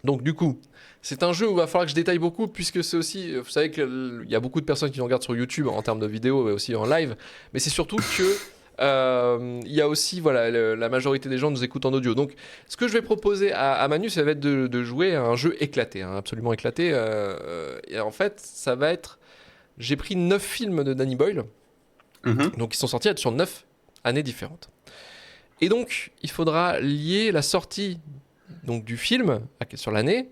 A: donc du coup, c'est un jeu où il va falloir que je détaille beaucoup puisque c'est aussi, vous savez qu'il y a beaucoup de personnes qui nous regardent sur YouTube en termes de vidéos et aussi en live, mais c'est surtout que il y a aussi, voilà, la majorité des gens nous écoutent en audio. Donc ce que je vais proposer à Manu, ça va être de jouer à un jeu éclaté, hein, absolument éclaté. Et en fait, ça va être, j'ai pris 9 films de Danny Boyle,
B: Mhm.
A: donc ils sont sortis sur 9 années différentes. Et donc, il faudra lier la sortie donc, du film sur l'année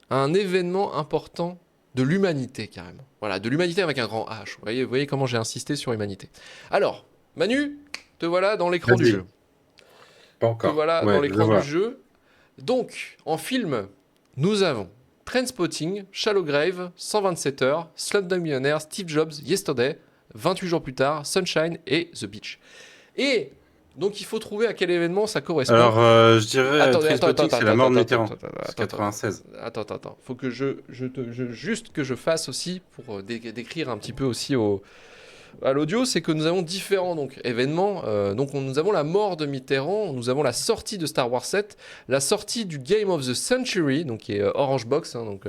A: à un événement important de l'humanité, carrément. Voilà, de l'humanité avec un grand H. Vous voyez comment j'ai insisté sur humanité. Alors, Manu, te voilà dans l'écran du
B: Vas-y.
A: jeu.
B: Pas
A: Te
B: encore.
A: voilà dans
B: Ouais, je
A: l'écran du
B: vois.
A: jeu. Donc, en film, nous avons Trainspotting, Shallow Grave, 127 heures, Slumdog Millionaire, Steve Jobs, Yesterday, 28 jours plus tard, Sunshine et The Beach. Et donc il faut trouver à quel événement ça correspond.
B: Alors, je dirais
A: Attendez,
B: Trainspotting, c'est la mort de Mitterrand. C'est
A: attends.
B: 96.
A: Attends. Faut que juste que je fasse aussi pour décrire un petit peu aussi à l'audio, c'est que nous avons différents donc, événements. Nous avons la mort de Mitterrand, nous avons la sortie de Star Wars 7, la sortie du Game of the Century, donc qui est Orange Box, hein, donc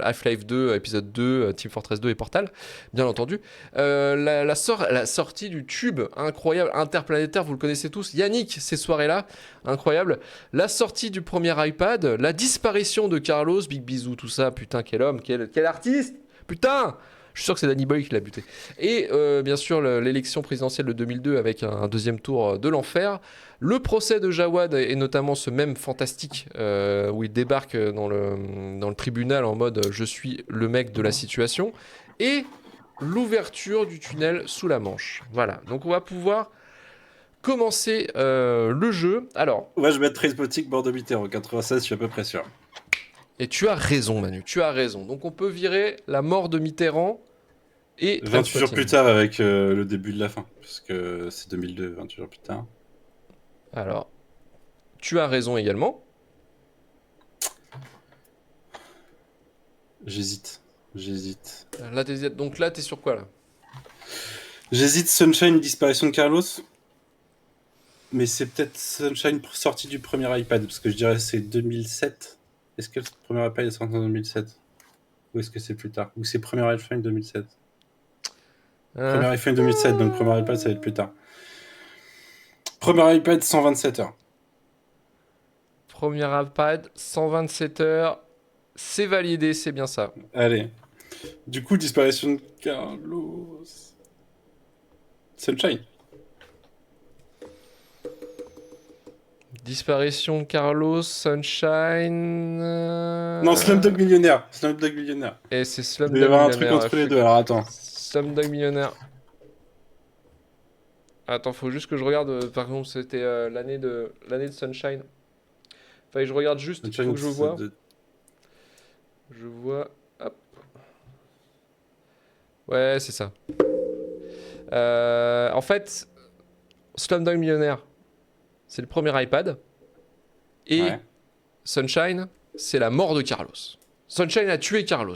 A: Half-Life 2, épisode 2, Team Fortress 2 et Portal, bien entendu. La sortie du tube incroyable, interplanétaire, vous le connaissez tous. Yannick, ces soirées-là, incroyable. La sortie du premier iPad, la disparition de Carlos, big bisou, tout ça, putain, quel homme, quel artiste, putain. Je suis sûr que c'est Danny Boy qui l'a buté. Et bien sûr, l'élection présidentielle de 2002 avec un deuxième tour de l'enfer. Le procès de Jawad et notamment ce même fantastique où il débarque dans le tribunal en mode je suis le mec de la situation. Et l'ouverture du tunnel sous la Manche. Voilà, donc on va pouvoir commencer le jeu. Alors,
B: Ouais, je vais mettre Trainspotting, mort de Mitterrand. 96, je suis à peu près sûr.
A: et tu as raison Manu, tu as raison. Donc on peut virer la mort de Mitterrand et
B: 28 jours
A: Trainspotting.
B: plus tard avec le début de la fin. Parce que c'est 2002, 28 jours plus tard.
A: Alors, tu as raison également.
B: J'hésite.
A: Donc là, t'es sur quoi là?
B: J'hésite Sunshine, disparition de Carlos. Mais c'est peut-être Sunshine sortie du premier iPad. Parce que je dirais c'est 2007. Est-ce que le premier iPad est sorti en 2007? Ou est-ce que c'est plus tard? Ou c'est premier iPhone 2007? Premier iPhone 2007, donc premier iPad ça va être plus tard. Premier iPad 127 heures.
A: Premier iPad, 127 heures. C'est validé, c'est bien ça.
B: Allez. Du coup, disparition de Carlos. Sunshine.
A: Disparition de Carlos, Sunshine.
B: Non, Slumdog Millionnaire. Slumdog Millionnaire.
A: Et c'est
B: Il doit y
A: Slumdog
B: avoir un truc
A: Millionnaire.
B: entre les deux, alors attends.
A: Slumdog Millionnaire. Attends, faut juste que je regarde. Par contre, c'était l'année de Sunshine. Fallait que je regarde juste.
B: Sunshine,
A: Faut que je vois.
B: de-
A: Je vois. Hop. Ouais, c'est ça. En fait, Slumdog Millionnaire, c'est le premier iPad. Et
B: Ouais.
A: Sunshine, c'est la mort de Carlos. Sunshine a tué Carlos.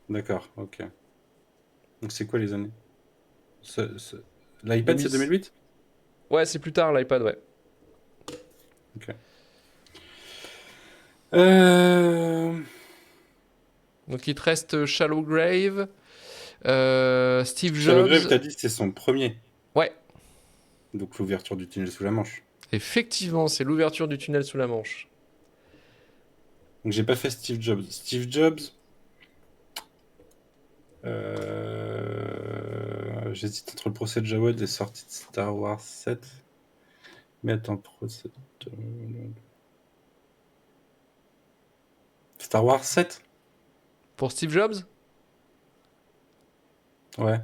B: D'accord, ok. Donc c'est quoi les années L'iPad
A: 2000.
B: c'est 2008?
A: Ouais, c'est plus tard l'iPad, ouais.
B: Ok. Euh...
A: Donc il te reste Shallow Grave, Steve
B: Shallow Grave,
A: Jobs.
B: t'as dit c'est son premier.
A: Ouais,
B: Donc l'ouverture du tunnel sous la Manche.
A: effectivement, c'est l'ouverture du tunnel sous la Manche.
B: Donc j'ai pas fait Steve Jobs. Steve Jobs, j'hésite entre le procès de Jawad et les sorties de Star Wars 7. Mais attends, procès de... Star Wars 7.
A: Pour Steve Jobs?
B: Ouais.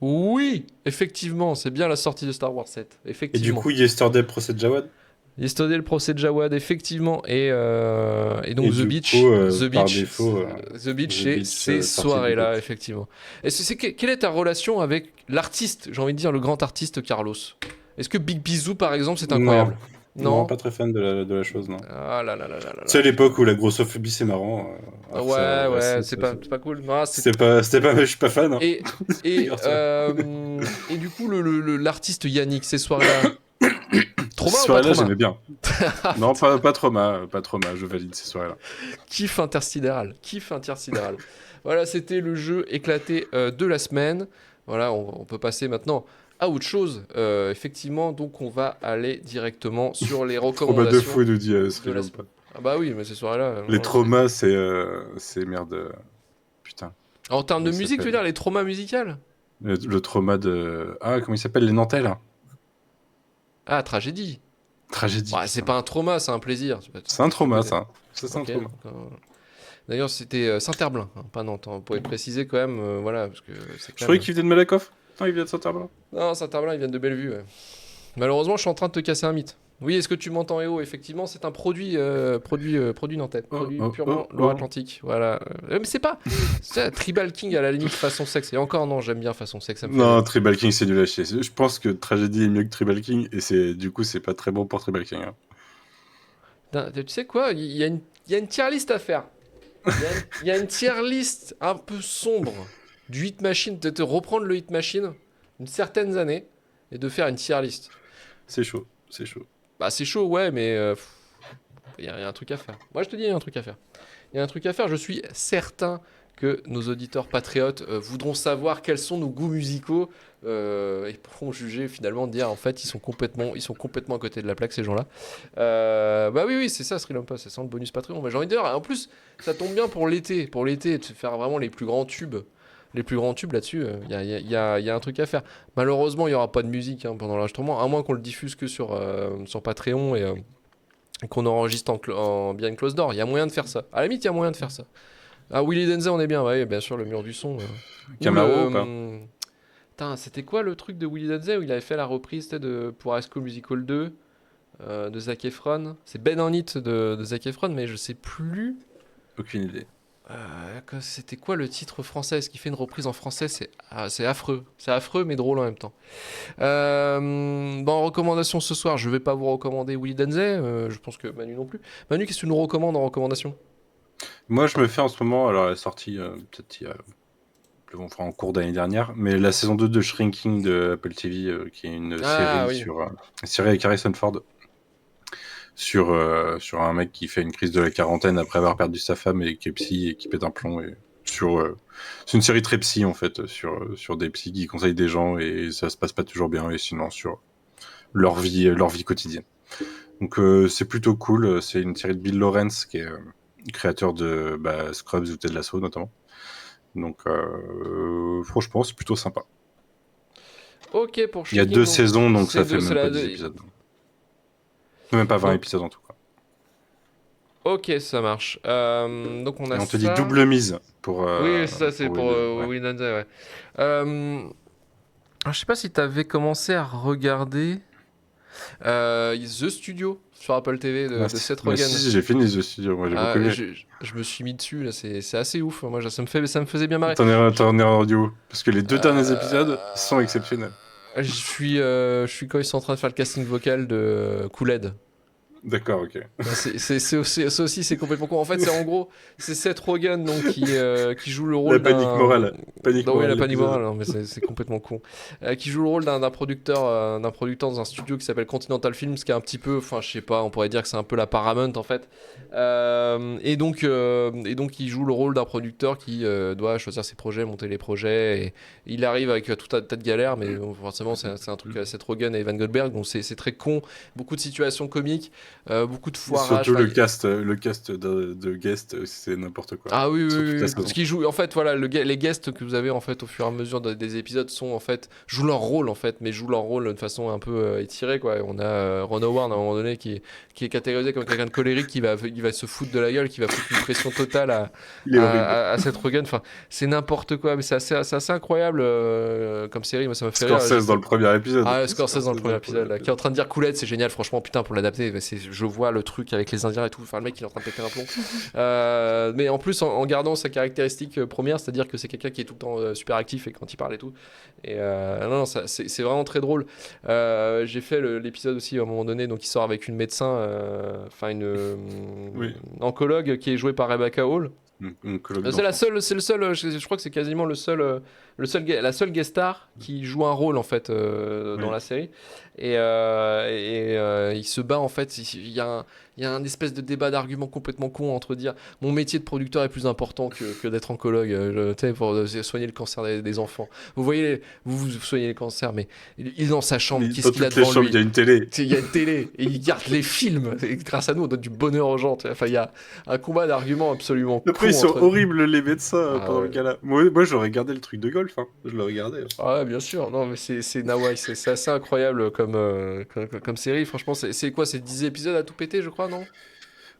A: Oui, effectivement, c'est bien la sortie de Star Wars 7.
B: Et du
A: Effectivement.
B: coup, Yesterday, procès de Jawad.
A: Yesterday, le procès de Jawad, effectivement. Et donc
B: Et
A: The
B: du coup,
A: Beach. The
B: par
A: Beach.
B: défaut,
A: The Beach,
B: The
A: c'est
B: Beach
A: ces
B: sortie du lot.
A: soirées-là, effectivement. Quelle est ta relation avec l'artiste, j'ai envie de dire le grand artiste Carlos? Est-ce que Big Bizou, par exemple, c'est
B: Non,
A: incroyable?
B: non,
A: Non?
B: pas très fan de la chose, non.
A: Ah là là là là là
B: C'est à
A: là.
B: l'époque où la grossophobie c'est marrant. Alors ça,
A: Ouais, ouais,
B: ça-
A: c'est pas cool. Non,
B: c'était pas, je suis pas fan. Hein.
A: Et,
B: Figure-toi.
A: et du coup, l'artiste Yannick, ces soirées-là,
B: Ces
A: trauma ou pas
B: soirées-là,
A: trauma?
B: j'aimais bien.
A: Ah,
B: Non,
A: putain,
B: pas trauma, pas trauma, je valide ces soirées-là.
A: kiff intersidéral, kiff intersidéral. Voilà, c'était le jeu éclaté de la semaine. Voilà, on peut passer maintenant à autre chose. Effectivement, donc on va aller directement sur les
B: Trauma de
A: recommandations
B: fou, nous dit
A: de la
B: Srilom.
A: semaine. Ah bah oui, mais ces soirées-là,
B: Les
A: vraiment, c'est...
B: traumas, c'est merde. Putain,
A: En termes
B: comment
A: de
B: il
A: musique, tu veux
B: s'appelle?
A: dire les traumas musicales?
B: Le trauma de. Ah, comment il s'appelle? Les Nantais, là.
A: Ah, tragédie.
B: Tragédie,
A: Ouais, c'est
B: putain.
A: pas un trauma, c'est un plaisir.
B: C'est un
A: Tu
B: trauma,
A: connais.
B: ça. Ça, c'est un
A: Ok.
B: trauma.
A: D'ailleurs, c'était Saint-Herblain, hein, pas Nantes. Hein. Vous pouvez préciser quand même, voilà, parce que c'est
B: Je
A: quand
B: croyais
A: même.
B: qu'il venait de Malakoff. Non, il vient de Saint-Herblain.
A: Non, Saint-Herblain, ils viennent de Bellevue. Ouais. Malheureusement, je suis en train de te casser un mythe. Oui, est-ce que tu m'entends, EO? Effectivement, c'est un produit nantais,
B: Oh,
A: produit
B: oh,
A: purement
B: oh, oh.
A: Loire-Atlantique. Voilà. Mais c'est pas. C'est Tribal King à la limite façon sexe. Et encore, non, j'aime bien façon sexe, ça me fait
B: Non,
A: rire.
B: Tribal King, c'est nul à chier. Je pense que Tragédie est mieux que Tribal King, et du coup, c'est pas très bon pour Tribal King. Hein.
A: Putain, tu sais quoi? Il y a une tier list à faire. Il y a une tier list un peu sombre du Hit Machine. Peut-être reprendre le Hit Machine une certaine année et de faire une tier list.
B: C'est chaud, c'est chaud.
A: Bah, c'est chaud, ouais, mais il y a un truc à faire. Moi, je te dis, il y a un truc à faire. Il y a un truc à faire. Je suis certain que nos auditeurs patriotes voudront savoir quels sont nos goûts musicaux et pourront juger finalement, dire en fait, ils sont complètement à côté de la plaque, ces gens-là. Bah oui, oui, c'est ça, Sri Lanka, c'est ça le bonus Patreon. Bah, j'ai envie de dire, en plus, ça tombe bien pour l'été, de faire vraiment les plus grands tubes. Les plus grands tubes là-dessus, il y a un truc à faire. Malheureusement, il n'y aura pas de musique hein, pendant l'enregistrement, à moins qu'on le diffuse que sur Patreon et qu'on enregistre en behind closed door. Il y a moyen de faire ça. À la limite, il y a moyen de faire ça. Ah, Willy Denzel, on est bien, ouais, bien sûr, le mur du son. Ou
B: Camaro ou pas?
A: Putain, c'était quoi le truc de Willy Denzel où il avait fait la reprise pour High School Musical 2 de Zac Efron? C'est Ben On It de Zac Efron, mais je sais plus.
B: Aucune idée.
A: C'était quoi le titre français? Ce qui fait une reprise en français, c'est affreux. C'est affreux, mais drôle en même temps. Bon, en recommandation ce soir, je vais pas vous recommander Willy Denzel. Je pense que Manu non plus. Manu, qu'est-ce que tu nous recommandes en recommandation?
B: Moi, je me fais en ce moment, alors elle est sortie peut-être enfin, en cours d'année dernière, mais la saison 2 de Shrinking de Apple TV, qui est une
A: Ah
B: série
A: oui.
B: une série avec Harrison Ford sur un mec qui fait une crise de la quarantaine après avoir perdu sa femme et qui est psy et qui pète un plomb. C'est une série très psy en fait, sur des psys qui conseillent des gens et ça se passe pas toujours bien, et sinon sur leur vie quotidienne. Donc c'est plutôt cool. C'est une série de Bill Lawrence qui est créateur de Scrubs ou Ted Lasso notamment. Donc franchement c'est plutôt sympa.
A: Ok, pour
B: Il y a
A: Shrinking,
B: 2
A: donc
B: saisons, donc
A: c'est
B: ça fait
A: deux, c'est
B: même pas
A: la
B: 10
A: deux.
B: épisodes. Même pas 20
A: Donc,
B: épisodes en tout cas.
A: ok, ça marche. Donc on
B: Et
A: a
B: on te dit
A: ça.
B: double mise
A: Oui, c'est ça, c'est pour
B: Ouais.
A: Willy Denzel, ouais. Alors, je sais pas si t'avais commencé à regarder The Studio sur Apple TV de Seth Rogen.
B: Si, j'ai fini The Studio, moi j'ai beaucoup
A: Ah,
B: aimé.
A: je me suis mis dessus, là, c'est assez ouf. Moi, ça me faisait bien marrer.
B: T'en es rendu où? Parce que les 2 derniers épisodes sont
A: Euh,
B: exceptionnels.
A: je suis quand ils sont en train de faire le casting vocal de Kool-Aid.
B: D'accord, ok.
A: Ça aussi, c'est complètement con. En fait, c'est en gros, c'est Seth Rogen donc, qui joue le
B: La
A: rôle
B: panique
A: d'un.
B: morale. Panique
A: Oui,
B: morale
A: la panique morale,
B: l'épisode.
A: non, mais c'est complètement con. Qui joue le rôle d'un producteur dans un studio qui s'appelle Continental Films, qui est un petit peu, enfin, je sais pas, on pourrait dire que c'est un peu la Paramount en fait. Et donc, il joue le rôle d'un producteur qui doit choisir ses projets, monter les projets. Et il arrive avec tout un tas de galères, mais forcément, c'est un truc à Seth Rogen et Evan Goldberg, donc c'est très con. Beaucoup de situations comiques. Beaucoup de foirage.
B: Surtout
A: Enfin,
B: le cast de guest, c'est n'importe quoi.
A: ah oui, oui,
B: Sur toute
A: oui,
B: la
A: oui. Parce
B: saison.
A: qu'ils jouent, en fait, voilà, les guests que vous avez en fait au fur et à mesure des épisodes sont en fait jouent leur rôle en fait, mais jouent leur rôle de façon un peu étirée quoi. Et on a Ron Howard à un moment donné qui est catégorisé comme quelqu'un de colérique qui va se foutre de la gueule, qui va foutre une pression totale
B: Il est horrible.
A: à Seth Rogen. Enfin, c'est n'importe quoi, mais c'est assez incroyable comme série. Moi, ça me fait rire.
B: Scorsese dans le premier épisode.
A: Ah, Scorsese dans le premier épisode, là, qui est en train de dire Coolette, c'est génial, franchement, putain, pour l'adapter, je vois le truc avec les Indiens et tout, enfin, le mec, il est en train de péter un plomb. Mais en plus, en gardant sa caractéristique première, c'est-à-dire que c'est quelqu'un qui est tout le temps super actif et quand il parle et tout. Et non, c'est vraiment très drôle. J'ai fait l'épisode aussi à un moment donné, donc il sort avec une médecin, enfin,
B: Oui.
A: oncologue qui est jouée par Rebecca Hall.
B: Une colloque
A: C'est la
B: d'enfants.
A: seule, c'est le seul. Je crois que c'est quasiment la seule guest star qui joue un rôle en fait dans
B: Oui.
A: la série. Il se bat en fait. Il y a un espèce de débat d'arguments complètement con entre dire mon métier de producteur est plus important que d'être oncologue, tu sais, pour soigner le cancer des enfants. Vous voyez, vous soignez le cancer, mais il est dans sa chambre.
B: Mais
A: Qu'est-ce
B: dans
A: qu'il a
B: toutes les
A: devant
B: chambres, il y
A: lui?
B: a une télé.
A: Il y a une télé et il regarde les films. Et grâce à nous, on donne du bonheur aux gens. Tu vois. Enfin, il y a un combat d'arguments absolument
B: Après, ils
A: con
B: sont
A: entre.
B: horribles, les médecins,
A: Ah
B: pendant le
A: ouais.
B: gala. Moi j'aurais gardé le truc de golf. Hein. Je le regardais. Hein.
A: Ah ouais, bien sûr. Non, mais c'est Nawai. C'est assez incroyable comme série. Franchement, c'est quoi? C'est 10 épisodes à tout péter, je crois, non?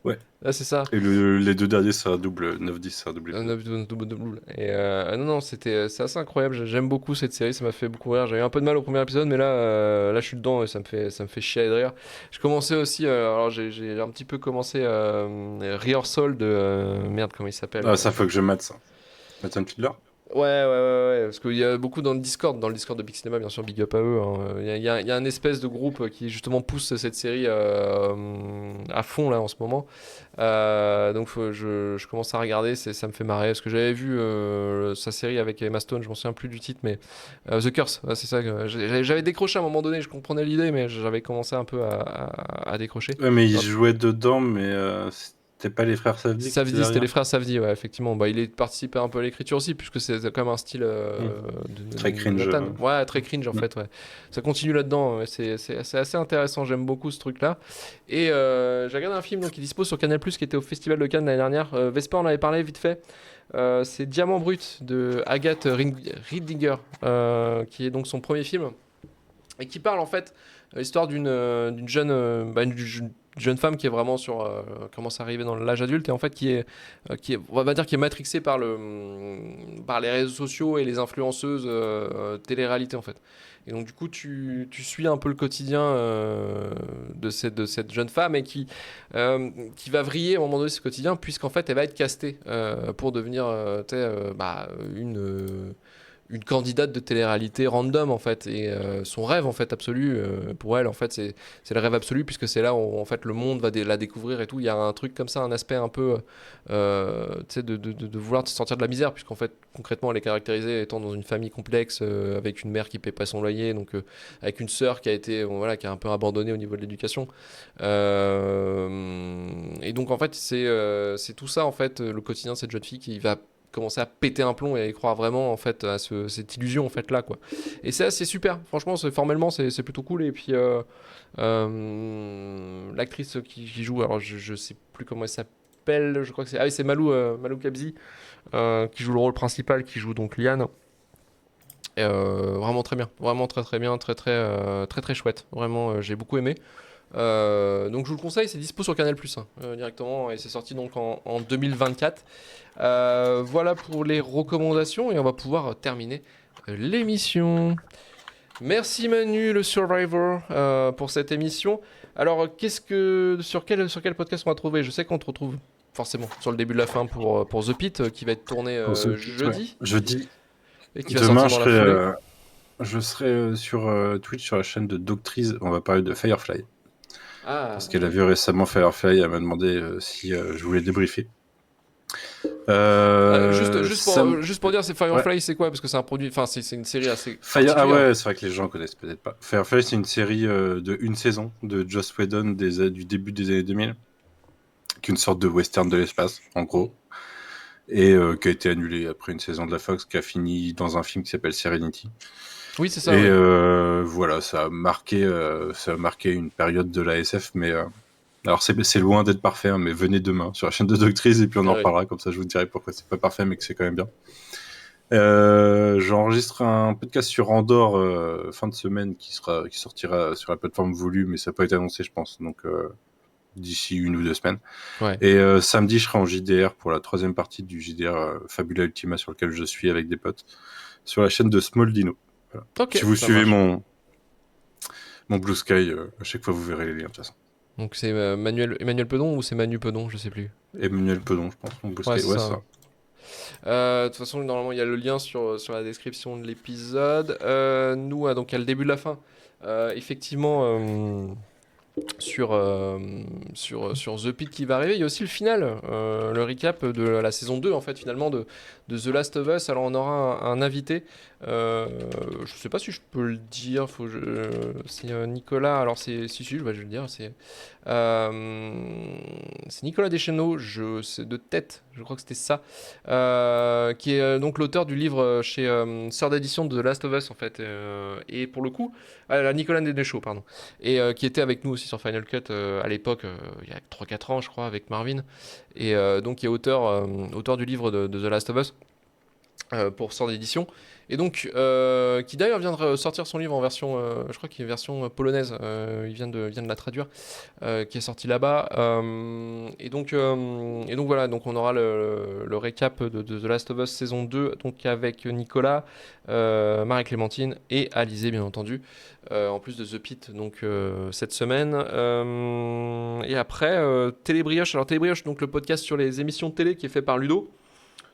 B: Ouais.
A: Ah, c'est ça.
B: Et les deux derniers, c'est un double. 9-10, c'est un double
A: Un
B: épisode.
A: double. Et non, non, c'est assez incroyable. J'aime beaucoup cette série. Ça m'a fait beaucoup rire. J'ai eu un peu de mal au premier épisode, mais là, je suis dedans et ça me fait chier de rire. Je commençais aussi. Alors, j'ai un petit peu commencé Rehearsal de. Merde, comment il s'appelle?
B: Ah, ça, faut que je mate ça. Nathan Fiedler.
A: Ouais, ouais, ouais, ouais, parce qu'il y a beaucoup dans le Discord de Big Cinema, bien sûr, big up à eux. Hein. Il y a un espèce de groupe qui justement pousse cette série à fond là en ce moment. Donc je commence à regarder, ça me fait marrer, parce que j'avais vu sa série avec Emma Stone, je m'en souviens plus du titre, mais The Curse, ouais, c'est ça. J'avais décroché à un moment donné, je comprenais l'idée, mais j'avais commencé un peu à décrocher.
B: Ouais, mais il
A: Alors,
B: jouait dedans, mais c'était pas les frères Safdie qui étaient
A: Savdi, c'était les
B: derrière.
A: frères Savdi, ouais, effectivement. Bah, il est participé un peu à l'écriture aussi, puisque c'est quand même un style
B: Hmm. Très
A: de
B: cringe.
A: Nathan. Ouais, très cringe en
B: Hmm.
A: fait, ouais. Ça continue là-dedans, ouais, c'est assez intéressant, j'aime beaucoup ce truc-là. Et j'ai regardé un film donc, qui dispose sur Canal+, qui était au Festival de Cannes l'année dernière. Vespa en avait parlé vite fait. C'est Diamant Brut de Agathe Riedinger, qui est donc son premier film et qui parle en fait l'histoire d'une jeune une jeune femme qui est vraiment commence à arriver dans l'âge adulte et en fait qui est on va dire qui est matrixée par les réseaux sociaux et les influenceuses télé-réalité en fait. Et donc du coup tu suis un peu le quotidien de cette jeune femme et qui va vriller à un moment donné ce quotidien puisqu'en fait elle va être castée pour devenir tu sais, une candidate de télé-réalité random en fait et son rêve en fait absolu pour elle en fait c'est le rêve absolu puisque c'est là où en fait le monde va la découvrir et tout il y a un truc comme ça un aspect un peu tu sais de vouloir se sortir de la misère puisqu'en fait concrètement elle est caractérisée étant dans une famille complexe avec une mère qui paie pas son loyer donc avec une sœur qui a été bon, voilà qui a un peu abandonnée au niveau de l'éducation et donc en fait c'est tout ça en fait le quotidien de cette jeune fille qui va commencer à péter un plomb et à y croire vraiment en fait à cette illusion en fait là quoi. Et ça c'est super. Franchement formellement c'est plutôt cool et puis l'actrice qui joue alors je sais plus comment elle s'appelle. Je crois que c'est oui, c'est Malou Kabzi qui joue le rôle principal qui joue donc Liane. Et, vraiment très bien, vraiment très très bien, très très très très chouette. Vraiment j'ai beaucoup aimé. Donc je vous le conseille, c'est dispo sur Canal Plus directement et c'est sorti donc en 2024. Voilà pour les recommandations et on va pouvoir terminer l'émission. Merci Manu, le Survivor, pour cette émission. Alors, sur quel podcast on va trouver? Je sais qu'on te retrouve forcément sur le début de la fin pour The Pit, qui va être tourné
B: Pour ce titre, ouais.
A: jeudi
B: Jeudi.
A: et qui va
B: Demain,
A: sortir dans la foulée.
B: je serai sur Twitch sur la chaîne de Doctrice. On va parler de Firefly. parce qu'elle a vu récemment Firefly, elle m'a demandé si je voulais débriefer.
A: Juste pour dire, c'est Firefly, c'est quoi? Parce que c'est un produit, enfin, c'est une série assez
B: Ah
A: particulière.
B: ouais, c'est vrai que les gens connaissent peut-être pas. Firefly, c'est une série de une saison de Joss Whedon du début des années 2000, qui est une sorte de western de l'espace, en gros, et qui a été annulée après une saison de la Fox, qui a fini dans un film qui s'appelle Serenity.
A: Oui, c'est ça,
B: Et
A: ouais.
B: voilà, ça a marqué une période de la SF, mais alors c'est loin d'être parfait, hein, mais venez demain sur la chaîne de Doctrice et puis on en reparlera, comme ça je vous dirai pourquoi c'est pas parfait, mais que c'est quand même bien. J'enregistre un podcast sur Andorre fin de semaine qui sortira sur la plateforme Voulu, mais ça n'a pas été annoncé, je pense, donc d'ici 1 ou 2 semaines.
A: Ouais.
B: Et samedi, je serai en JDR pour la 3e partie du JDR Fabula Ultima sur lequel je suis avec des potes sur la chaîne de Small Dino. Voilà.
A: Ok,
B: si vous
A: ça
B: suivez
A: marche.
B: mon Blue Sky, à chaque fois vous verrez les liens de toute façon.
A: Donc c'est Emmanuel Pedon ou c'est Manu Pedon, je sais plus.
B: Emmanuel Pedon, je pense. Mon Blue
A: Ouais,
B: Sky,
A: c'est
B: c'est
A: ça.
B: ça.
A: De toute façon, normalement, il y a le lien sur la description de l'épisode. Nous, donc, à le début de la fin, effectivement, sur The Pit qui va arriver, il y a aussi le final, le recap de la saison 2, en fait, finalement, de The Last of Us. Alors, on aura un invité. Je sais pas si je peux le dire. C'est Nicolas. Alors, si, je vais le dire. C'est Nicolas Deschenaux, c'est de tête, je crois que c'était ça, qui est donc l'auteur du livre chez Sœur d'édition de The Last of Us, en fait. Et pour le coup, Nicolas Deschenaux, pardon. Et qui était avec nous aussi sur Final Cut à l'époque, il y a 3-4 ans, je crois, avec Marvin. Et donc, qui est auteur du livre de The Last of Us. Pour Sœur d'édition, et donc qui d'ailleurs vient de sortir son livre en version, je crois qu'il est version polonaise, il vient de la traduire, qui est sorti là-bas, et donc voilà, donc on aura le récap de The Last of Us saison 2, donc avec Nicolas, Marie-Clémentine et Alizé bien entendu, en plus de The Pit, donc cette semaine, et après Télébrioche. Alors Télébrioche, donc le podcast sur les émissions de télé qui est fait par Ludo.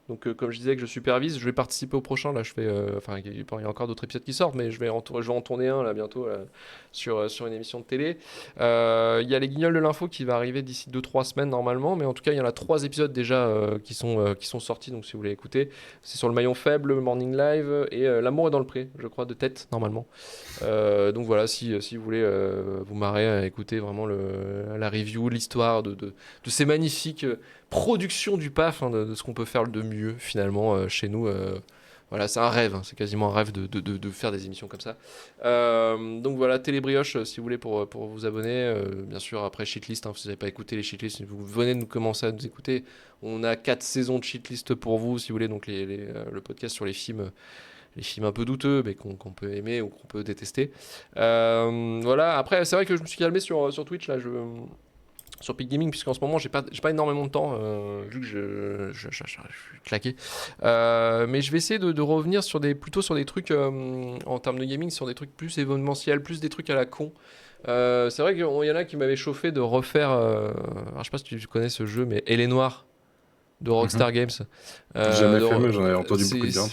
A: Donc, comme je disais que je supervise, je vais participer au prochain. Là, il y a encore d'autres épisodes qui sortent, mais je vais en tourner un là bientôt là, sur une émission de télé. Il y a les Guignols de l'info qui va arriver d'ici 2-3 semaines normalement, mais en tout cas, il y en a 3 épisodes déjà qui sont sortis. Donc, si vous voulez écouter, c'est sur le maillon faible, Morning Live et L'amour est dans le pré, je crois, de tête normalement. Donc voilà, si vous voulez vous marrer à écouter vraiment la review, l'histoire de ces magnifiques production du PAF, hein, de ce qu'on peut faire de mieux finalement chez nous. Voilà, c'est un rêve, hein, c'est quasiment un rêve de faire des émissions comme ça. Donc voilà, Télébrioche, si vous voulez, pour vous abonner. Bien sûr, après Shitlist, hein, si vous n'avez pas écouté les Shitlists, vous venez de nous commencer à nous écouter. On a 4 saisons de Shitlist pour vous, si vous voulez, donc le podcast sur les films un peu douteux, mais qu'on peut aimer ou qu'on peut détester. Voilà, après, c'est vrai que je me suis calmé sur Twitch, là, sur Peak Gaming, puisqu'en ce moment j'ai pas énormément de temps vu que je suis claqué, mais je vais essayer de revenir plutôt sur des trucs en termes de gaming, sur des trucs plus événementiels, plus des trucs à la con. C'est vrai qu'il y en a qui m'avaient chauffé de refaire, alors je sais pas si tu connais ce jeu, mais Elle est noire de Rockstar Games.
B: Jamais fait, mais j'en ai entendu beaucoup de bien.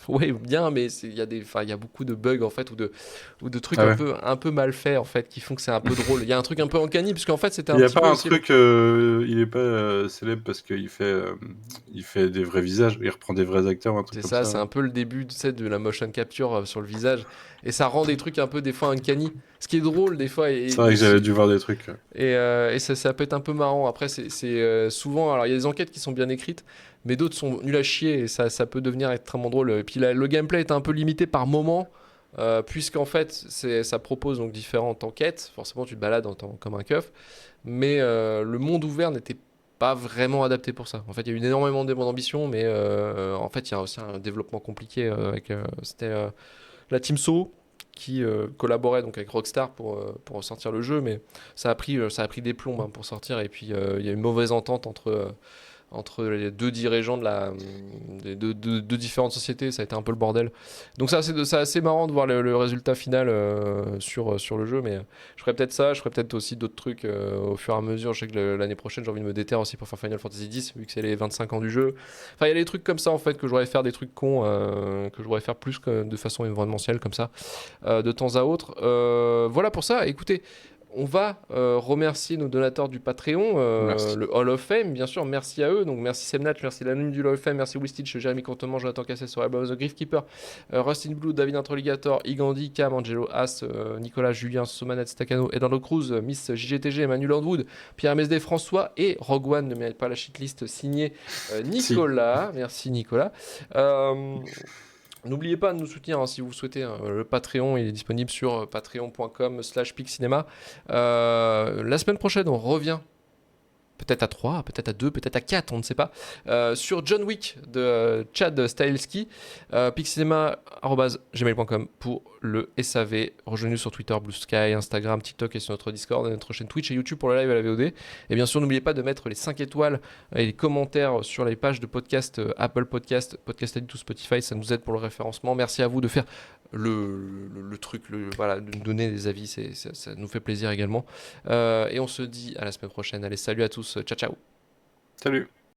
A: Ouais, bien, mais il y a beaucoup de bugs en fait, ou de trucs un peu mal faits en fait, qui font que c'est un peu drôle. Il y a un truc un peu uncanny, puisqu'en fait c'était un petit peu.
B: Il n'y a pas un truc, il est pas célèbre parce qu'il fait des vrais visages, il reprend des vrais acteurs, un truc comme ça.
A: C'est un peu le début de la motion capture sur le visage, et ça rend des trucs un peu des fois uncanny. Ce qui est drôle des fois.
B: C'est vrai que j'avais dû voir des trucs.
A: Et ça peut être un peu marrant. Après, c'est souvent. Alors, il y a des enquêtes qui sont bien écrites, mais d'autres sont nuls à chier, et ça peut devenir extrêmement drôle. Et puis, le gameplay est un peu limité par moment, puisqu'en fait, ça propose donc différentes enquêtes. Forcément, tu te balades comme un keuf, mais le monde ouvert n'était pas vraiment adapté pour ça. En fait, il y a eu énormément d'ambition, mais en fait, il y a aussi un développement compliqué c'était la Team So qui collaborait donc avec Rockstar pour sortir le jeu, mais ça a pris des plombs pour sortir, et puis il y a une mauvaise entente entre les deux dirigeants de deux différentes sociétés. Ça a été un peu le bordel. Donc c'est assez marrant de voir le résultat final sur le jeu, mais je ferai peut-être ça, je ferai peut-être aussi d'autres trucs au fur et à mesure. Je sais que l'année prochaine j'ai envie de me déterre aussi pour faire Final Fantasy X, vu que c'est les 25 ans du jeu. Enfin, il y a des trucs comme ça en fait, que je voudrais faire, des trucs cons que je voudrais faire plus de façon événementielle comme ça, de temps à autre. Voilà pour ça. Écoutez, On va remercier nos donateurs du Patreon,
B: Merci.
A: le Hall of Fame, bien sûr. Merci à eux. Donc, merci Semnat, merci l'anonyme du Hall of Fame, merci Wistitch, Jérémy Courtement, Jonathan Cassel, Soraya The Griffkeeper, Rustin Blue, David Introligator, Igandi, Cam, Angelo As, Nicolas, Julien, Somanet, Stacano, Eduardo Cruz, Miss JGTG, Emmanuel Landwood, Pierre MSD, François et Rogue One ne mérite pas la shitlist signée Nicolas. Merci Nicolas. N'oubliez pas de nous soutenir si vous souhaitez. Le Patreon, il est disponible sur patreon.com/pixcinema. La semaine prochaine, on revient. Peut-être à 3, peut-être à 2, peut-être à 4, on ne sait pas. Sur John Wick de Chad Stahelski, pixcinema@gmail.com pour le SAV. Rejoignez-nous sur Twitter, Blue Sky, Instagram, TikTok et sur notre Discord et notre chaîne Twitch et YouTube pour le live à la VOD. Et bien sûr, n'oubliez pas de mettre les 5 étoiles et les commentaires sur les pages de podcast Apple Podcast, Podcast Addict ou Spotify. Ça nous aide pour le référencement. Merci à vous de faire le truc, voilà, de nous donner des avis. Ça nous fait plaisir également. Et on se dit à la semaine prochaine. Allez, salut à tous. Ciao, ciao.
B: Salut.